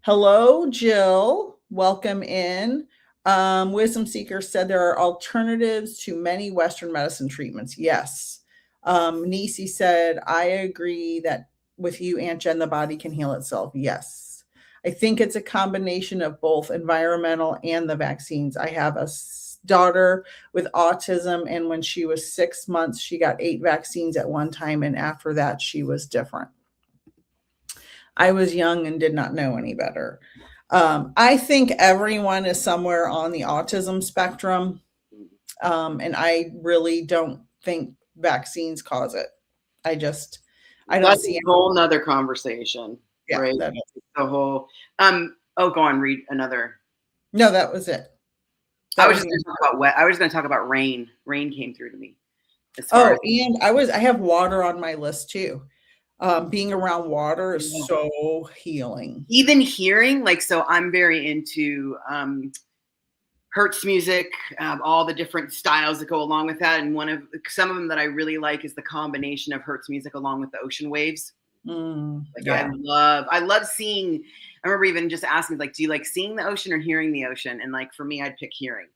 Speaker 1: Hello, Jill. Welcome in. Wisdom Seeker said there are alternatives to many Western medicine treatments. Yes. Nisi said, I agree that with you, Aunt Jen, the body can heal itself. Yes. I think it's a combination of both environmental and the vaccines. I have a daughter with autism, and when she was 6 months, she got 8 vaccines at one time. And after that, she was different. I was young and did not know any better. I think everyone is somewhere on the autism spectrum. And I really don't think vaccines cause it. I don't
Speaker 2: That's
Speaker 1: see
Speaker 2: a
Speaker 1: it.
Speaker 2: whole nother conversation,
Speaker 1: Yeah,
Speaker 2: right?
Speaker 1: that is.
Speaker 2: The whole go on, read another.
Speaker 1: No, that was it.
Speaker 2: I
Speaker 1: That
Speaker 2: was
Speaker 1: was
Speaker 2: just
Speaker 1: the
Speaker 2: going to talk about wet. I was going to talk about rain. Rain came through to me as far
Speaker 1: Oh,
Speaker 2: as
Speaker 1: and I have water on my list too. Being around water is so healing.
Speaker 2: even hearing, like, so I'm very into Hertz music, all the different styles that go along with that. And some of them that I really like is the combination of Hertz music along with the ocean waves. Like
Speaker 1: Yeah.
Speaker 2: I love seeing. I remember even just asking, like, do you like seeing the ocean or hearing the ocean? And like for me, I'd pick hearing.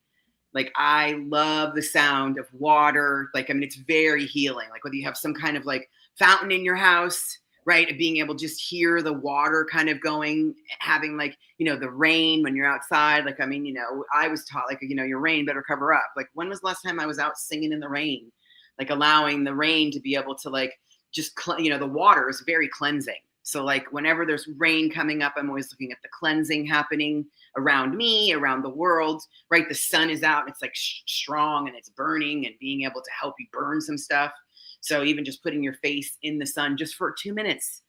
Speaker 2: Like I love the sound of water. Like, I mean, it's very healing. Like whether you have some kind of like fountain in your house, right? Of being able to just hear the water kind of going, having like, the rain when you're outside. Like, I mean, I was taught like, your rain better cover up. Like when was the last time I was out singing in the rain? Like allowing the rain to be able to like, just, the water is very cleansing. So like whenever there's rain coming up, I'm always looking at the cleansing happening around me, around the world, right? The sun is out and it's like strong and it's burning and being able to help you burn some stuff. So even just putting your face in the sun just for 2 minutes,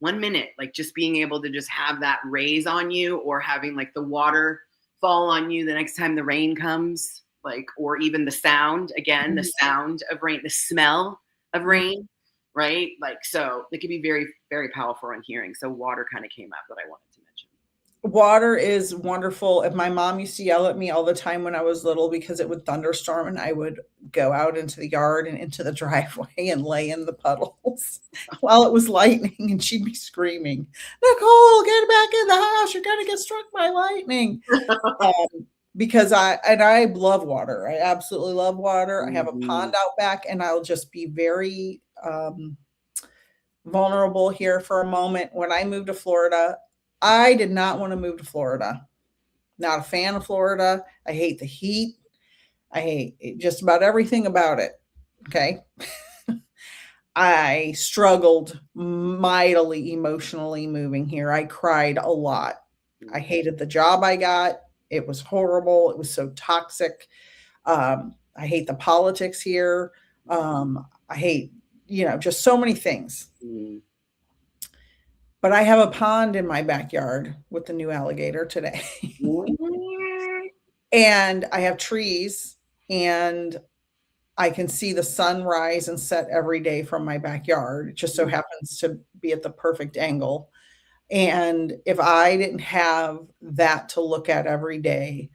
Speaker 2: 1 minute, like just being able to just have that rays on you, or having like the water fall on you the next time the rain comes, like, or even the sound, again, the sound of rain, the smell of rain, right? Like, so it could be very, very powerful in hearing. So water kind of came up that I wanted to mention.
Speaker 1: Water is wonderful. And my mom used to yell at me all the time when I was little because it would thunderstorm and I would go out into the yard and into the driveway and lay in the puddles while it was lightning, and she'd be screaming, "Nicole, get back in the house. You're going to get struck by lightning." Because I love water. I absolutely love water. I have a pond out back, and I'll just be very vulnerable here for a moment. When I moved to Florida, I did not want to move to Florida. Not a fan of Florida. I hate the heat. I hate just about everything about it. Okay. I struggled mightily emotionally moving here. I cried a lot. I hated the job I got. It was horrible. It was so toxic. I hate the politics here. I hate, just so many things. But I have a pond in my backyard with the new alligator today. And I have trees, and I can see the sun rise and set every day from my backyard. It just so happens to be at the perfect angle. And if I didn't have that to look at every day,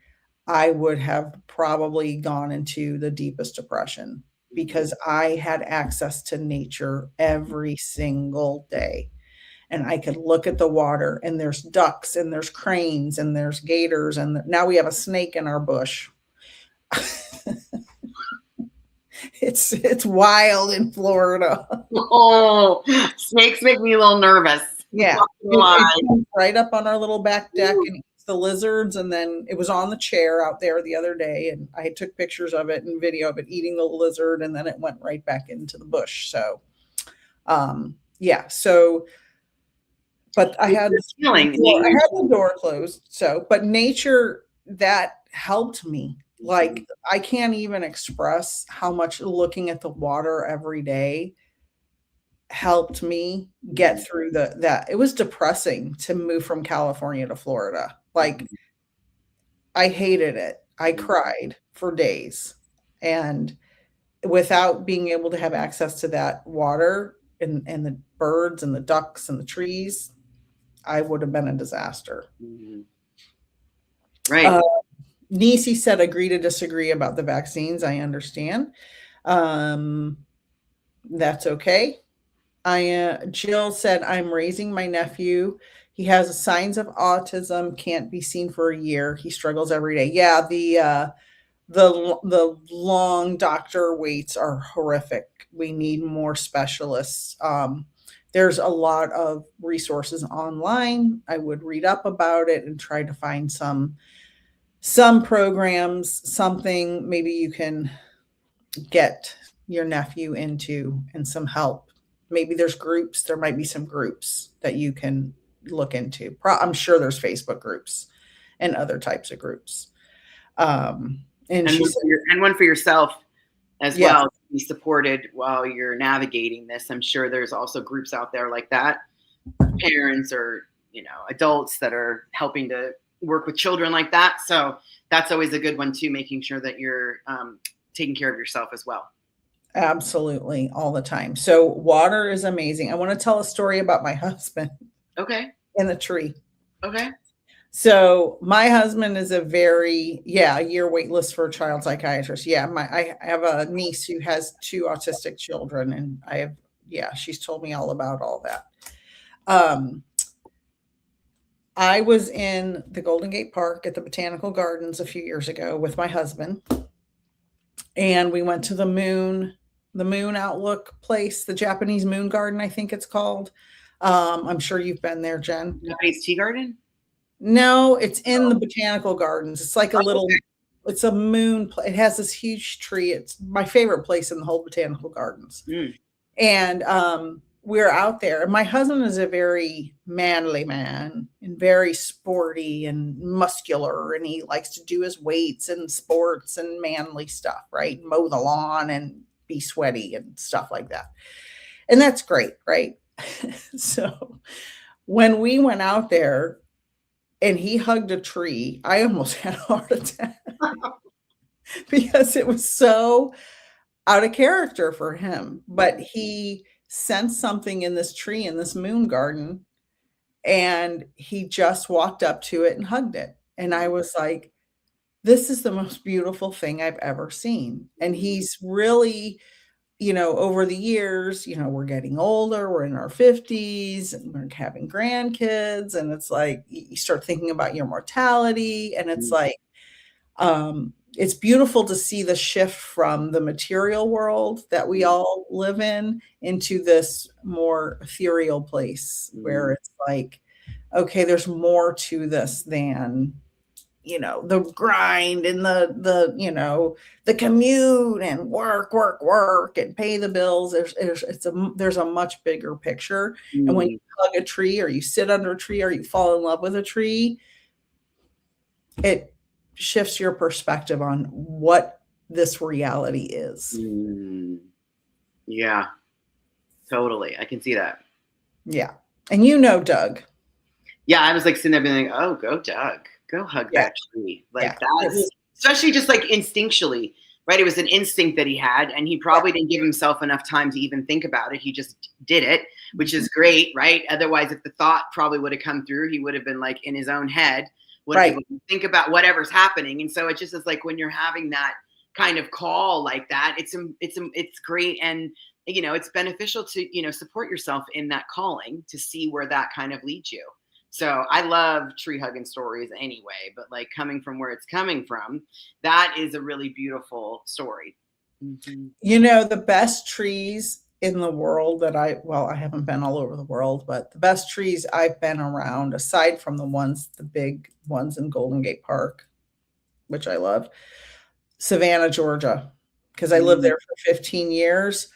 Speaker 1: I would have probably gone into the deepest depression, because I had access to nature every single day. And I could look at the water, and there's ducks and there's cranes and there's gators. And now we have a snake in our bush. It's wild in Florida.
Speaker 2: Oh, snakes make me a little nervous.
Speaker 1: Yeah. It comes right up on our little back deck and eats the lizards. And then it was on the chair out there the other day, and I took pictures of it and video of it eating the lizard, and then it went right back into the bush. So, yeah. So, but I had the door closed. So, but nature, that helped me. Like, I can't even express how much looking at the water every day helped me get through that. It was depressing to move from California to Florida. Like, I hated it. I cried for days. And without being able to have access to that water and the birds and the ducks and the trees, I would have been a disaster.
Speaker 2: Right.
Speaker 1: Nisi said, agree to disagree about the vaccines. I understand. That's okay. Jill said, I'm raising my nephew. He has signs of autism, can't be seen for a year. He struggles every day. Yeah, the long doctor waits are horrific. We need more specialists. There's a lot of resources online. I would read up about it and try to find some programs, something maybe you can get your nephew into and some help. Maybe there's groups, there might be some groups that you can look into. I'm sure there's Facebook groups and other types of groups. And
Speaker 2: And
Speaker 1: she said,
Speaker 2: one for yourself as
Speaker 1: yes,
Speaker 2: well, to be supported while you're navigating this. I'm sure there's also groups out there like that, parents or, adults that are helping to work with children like that. So that's always a good one too, making sure that you're taking care of yourself as well.
Speaker 1: absolutely, all the time. So water is amazing. I want to tell a story about my husband
Speaker 2: Okay.
Speaker 1: in the tree.
Speaker 2: Okay.
Speaker 1: So my husband is a year wait list for a child psychiatrist. Yeah, I have a niece who has 2 autistic children, and she's told me all about all that. I was in the Golden Gate Park at the Botanical Gardens a few years ago with my husband, and we went to the moon outlook place, the Japanese moon garden, I think it's called. I'm sure you've been there, Jen.
Speaker 2: Japanese tea garden?
Speaker 1: No, it's in the Botanical Gardens. It's like a little, it's a moon. It has this huge tree. It's my favorite place in the whole Botanical Gardens.
Speaker 2: Mm.
Speaker 1: And we're out there. And my husband is a very manly man and very sporty and muscular. And he likes to do his weights and sports and manly stuff, right? Mow the lawn and be sweaty and stuff like that. And that's great, right? So when we went out there, and he hugged a tree, I almost had a heart attack because it was so out of character for him. But he sensed something in this tree in this moon garden, and he just walked up to it and hugged it. And I was like, this is the most beautiful thing I've ever seen. And he's really, over the years, we're getting older, we're in our 50s and we're having grandkids. And it's like, you start thinking about your mortality. And it's like, it's beautiful to see the shift from the material world that we all live in into this more ethereal place where it's like, okay, there's more to this than the grind and the commute and work and pay the bills. There's a much bigger picture. And when you hug a tree or you sit under a tree or you fall in love with a tree, it shifts your perspective on what this reality is.
Speaker 2: Yeah, totally. I can see that.
Speaker 1: Yeah. And Doug.
Speaker 2: Yeah, I was like sitting there being like, oh, go Doug. Go hug that tree. Like that's especially just like instinctually, right? It was an instinct that he had, and he probably didn't give himself enough time to even think about it. He just did it, which is great, right? Otherwise, if the thought probably would have come through, he would have been like in his own head, wouldn't think about whatever's happening. And so it just is like when you're having that kind of call like that, it's great, and it's beneficial to support yourself in that calling to see where that kind of leads you. So I love tree hugging stories anyway, but like coming from where it's coming from, that is a really beautiful story.
Speaker 1: Mm-hmm. The best trees in the world that I haven't been all over the world, but the best trees I've been around, aside from the big ones in Golden Gate Park, which I love, Savannah, Georgia, because I lived there for 15 years.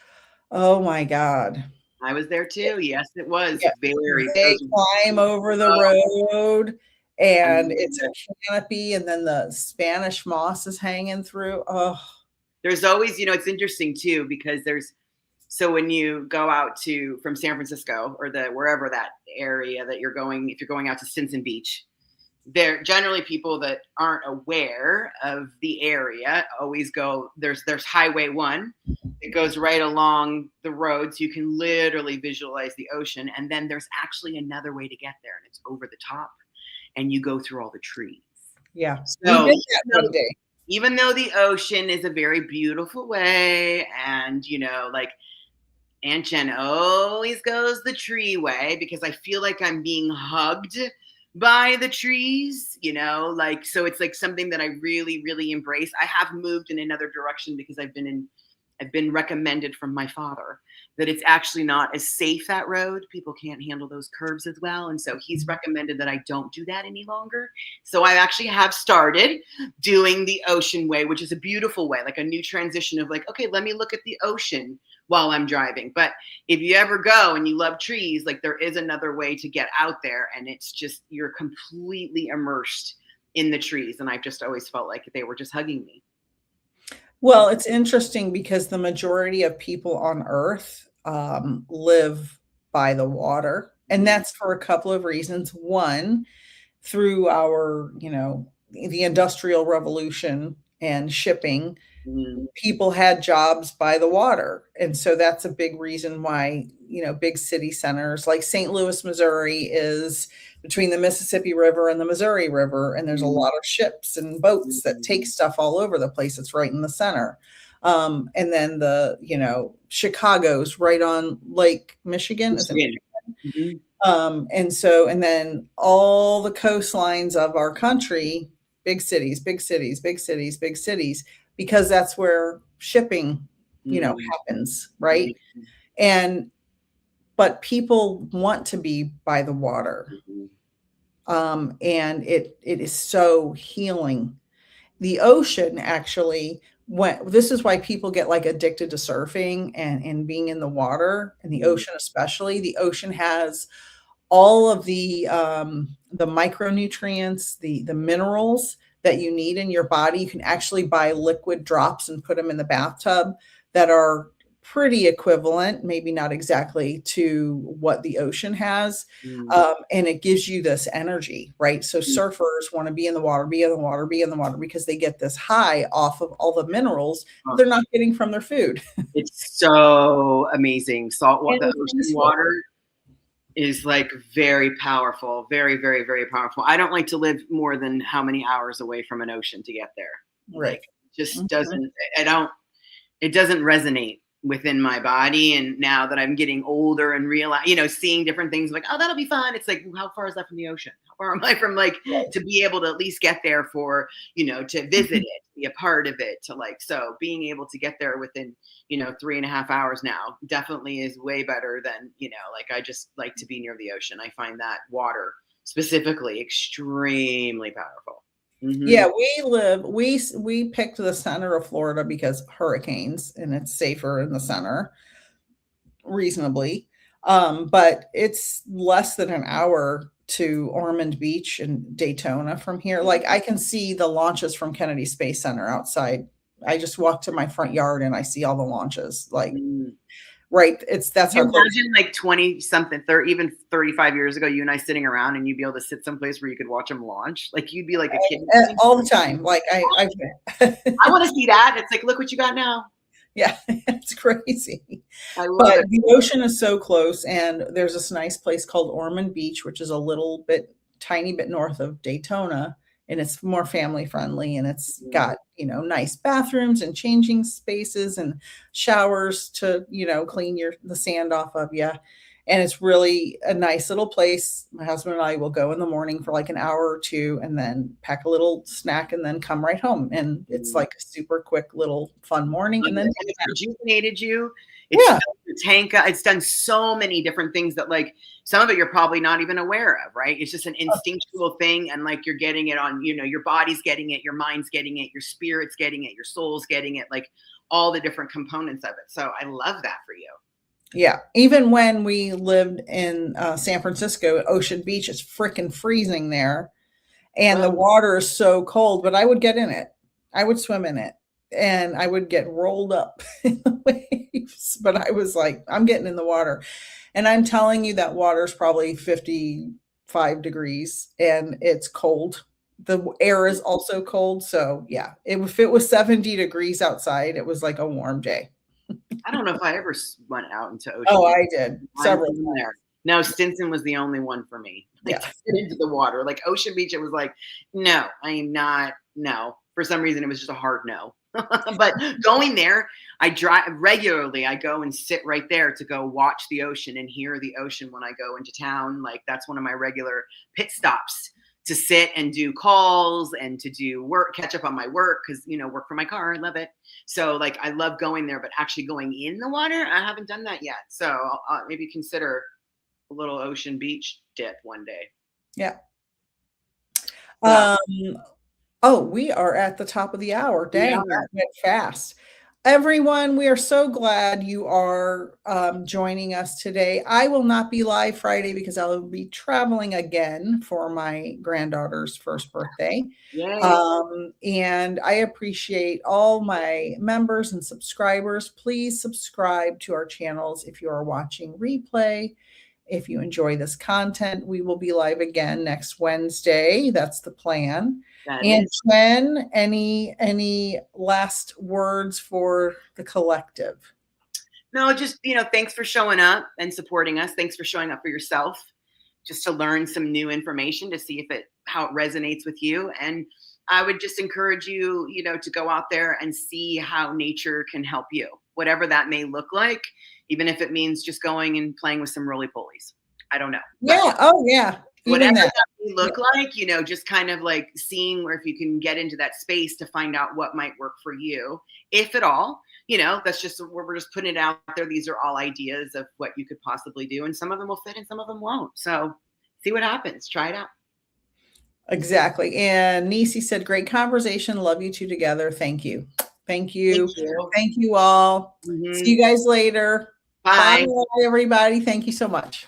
Speaker 1: Oh my God.
Speaker 2: I was there too. Yes, it was
Speaker 1: very. They climb over the road, and it's a canopy, and then the Spanish moss is hanging through. Oh,
Speaker 2: there's always, it's interesting too because so when you go out from San Francisco or wherever that area that you're going, if you're going out to Stinson Beach, they're generally people that aren't aware of the area always go, there's Highway 1. It goes right along the road, so you can literally visualize the ocean. And then there's actually another way to get there, and it's over the top, and you go through all the trees.
Speaker 1: Yeah.
Speaker 2: So even though the ocean is a very beautiful way, and like Aunt Jen always goes the tree way because I feel like I'm being hugged by the trees, so it's like something that I really, really embrace. I have moved in another direction because I've been I've been recommended from my father that it's actually not as safe, that road. People can't handle those curves as well. And so he's recommended that I don't do that any longer. So I actually have started doing the ocean way, which is a beautiful way, like a new transition of like, okay, let me look at the ocean while I'm driving. But if you ever go and you love trees, like there is another way to get out there, and it's just, you're completely immersed in the trees. And I've just always felt like they were just hugging me.
Speaker 1: Well, it's interesting because the majority of people on Earth live by the water, and
Speaker 2: Mm,
Speaker 1: that's for a couple of reasons. One, through our, the Industrial Revolution and shipping,
Speaker 2: mm,
Speaker 1: people had jobs by the water. And so that's a big reason why, big city centers like St. Louis, Missouri is between the Mississippi River and the Missouri River. And there's a
Speaker 2: mm,
Speaker 1: lot of ships and boats that
Speaker 2: mm.
Speaker 1: take stuff all over the place. It's right in the center. And then Chicago's right on Lake Michigan. Is it?
Speaker 2: Michigan. Mhm.
Speaker 1: And then all the coastlines of our country, big cities, big cities, big cities, big cities, because that's where shipping,
Speaker 2: Mm,
Speaker 1: happens, right?
Speaker 2: mm,
Speaker 1: And but people want to be by the water.
Speaker 2: mhm,
Speaker 1: And it is so healing. The ocean actually went this is why people get like addicted to surfing and being in the water, and the
Speaker 2: mm,
Speaker 1: ocean especially. The ocean has all of the micronutrients, the minerals that you need in your body. You can actually buy liquid drops and put them in the bathtub that are pretty equivalent, maybe not exactly to what the ocean has.
Speaker 2: mm,
Speaker 1: And it gives you this energy, right? So
Speaker 2: mm.
Speaker 1: surfers want to be in the water, be in the water, be in the water because they get this high off of all the minerals that
Speaker 2: Oh,
Speaker 1: they're not getting from their food.
Speaker 2: it's so amazing. Salt
Speaker 1: And
Speaker 2: water, the
Speaker 1: it's
Speaker 2: ocean
Speaker 1: peaceful.
Speaker 2: water is like very powerful, very, very, very powerful. I don't like to live more than how many hours away from an ocean to get there.
Speaker 1: Right.
Speaker 2: Like, just
Speaker 1: Mhm.
Speaker 2: doesn't, I don't, it doesn't resonate within my body. And now that I'm getting older and realize, seeing different things like, oh, that'll be fun. It's like, how far is that from the ocean? How far am I from, like,
Speaker 1: Right.
Speaker 2: to be able to at least get there for, to visit
Speaker 1: Mhm.
Speaker 2: it, be a part of it, to like, so being able to get there within, 3.5 hours now definitely is way better than, like, I just like to be near the ocean. I find that water specifically extremely powerful. Hmm.
Speaker 1: Yeah, we picked the center of Florida because hurricanes, and it's safer in the center reasonably. But it's less than an hour to Ormond Beach and Daytona from here. Like I can see the launches from Kennedy Space Center outside. I just walk to my front yard and I see all the launches. Like right, that's
Speaker 2: You
Speaker 1: how close.
Speaker 2: imagine like 20 something, 30, even 35 years ago, you and I sitting around and you'd be able to sit someplace where you could watch them launch. Like, you'd be like a kid.
Speaker 1: All the time. Like I
Speaker 2: I want to see that. It's like, look what you got now.
Speaker 1: yeah, it's crazy.
Speaker 2: I love
Speaker 1: But
Speaker 2: it.
Speaker 1: the ocean is so close, and there's this nice place called Ormond Beach, which is a little bit tiny bit north of Daytona, and it's more family friendly, and it's
Speaker 2: Mm,
Speaker 1: got, nice bathrooms and changing spaces and showers to, clean the sand off of you. And it's really a nice little place. My husband and I will go in the morning for like an hour or two and then pack a little snack and then come right home. And it's
Speaker 2: mm.
Speaker 1: like a super quick little fun morning and then
Speaker 2: And
Speaker 1: take
Speaker 2: it's
Speaker 1: a nap.
Speaker 2: rejuvenated you. It's
Speaker 1: Yeah.
Speaker 2: filled the tank. It's done so many different things that, like, some of it you're probably not even aware of, right? It's just an instinctual thing, and like you're getting it on, your body's getting it, your mind's getting it, your spirit's getting it, your soul's getting it, like all the different components of it. So I love that for you.
Speaker 1: Yeah, even when we lived in San Francisco at Ocean Beach, it's freaking freezing there, and the
Speaker 2: Well,
Speaker 1: water is so cold. But I would get in it, I would swim in it, and I would get rolled up in the waves. But I was like, I'm getting in the water, and I'm telling you that water's probably 55 degrees, and it's cold. The air is also cold, so yeah. If it was 70 degrees outside, it was like a warm day.
Speaker 2: I don't know if I ever went out into
Speaker 1: Oh,
Speaker 2: Ocean Beach.
Speaker 1: I did
Speaker 2: I'm
Speaker 1: several
Speaker 2: in there.
Speaker 1: times.
Speaker 2: No, Stinson was the only one for me. Like,
Speaker 1: Yeah.
Speaker 2: to get into the water. Like Ocean Beach, it was like, no, I am not. No. For some reason, it was just a hard no. But going there, I drive regularly. I go and sit right there to go watch the ocean and hear the ocean when I go into town. Like, that's one of my regular pit stops to sit and do calls and to do work, catch up on my work, because work from my car. I love it. So like I love going there, but actually going in the water, I haven't done that yet. So I'll maybe consider a little ocean beach dip one day.
Speaker 1: Yeah.
Speaker 2: So
Speaker 1: Um, oh, we are at the top of the hour.
Speaker 2: we
Speaker 1: Dang, that
Speaker 2: are.
Speaker 1: went fast. Everyone, we are so glad you are joining us today. I will not be live Friday because I will be traveling again for my granddaughter's first birthday.
Speaker 2: Yay.
Speaker 1: And I appreciate all my members and subscribers. Please subscribe to our channels if you are watching replay. If you enjoy this content, we will be live again next Wednesday. That's the plan.
Speaker 2: That
Speaker 1: And
Speaker 2: is.
Speaker 1: Jen, any last words for the collective?
Speaker 2: No, just, thanks for showing up and supporting us. Thanks for showing up for yourself, just to learn some new information to see how it resonates with you. And I would just encourage you, to go out there and see how nature can help you, whatever that may look like, even if it means just going and playing with some roly-polies. I don't know. But
Speaker 1: Yeah. Oh, yeah. Even
Speaker 2: whatever
Speaker 1: that.
Speaker 2: that may look
Speaker 1: Yeah.
Speaker 2: like, just kind of like seeing where if you can get into that space to find out what might work for you, if at all. That's just where we're just putting it out there. These are all ideas of what you could possibly do, and some of them will fit and some of them won't. So see what happens. Try it out.
Speaker 1: Exactly. And Nisi said, great conversation. Love you two together. Thank you. Thank
Speaker 2: Thank
Speaker 1: you.
Speaker 2: you.
Speaker 1: Thank you all. See
Speaker 2: Mhm.
Speaker 1: you guys later. Bye,
Speaker 2: Bye.
Speaker 1: everybody. Thank you so much.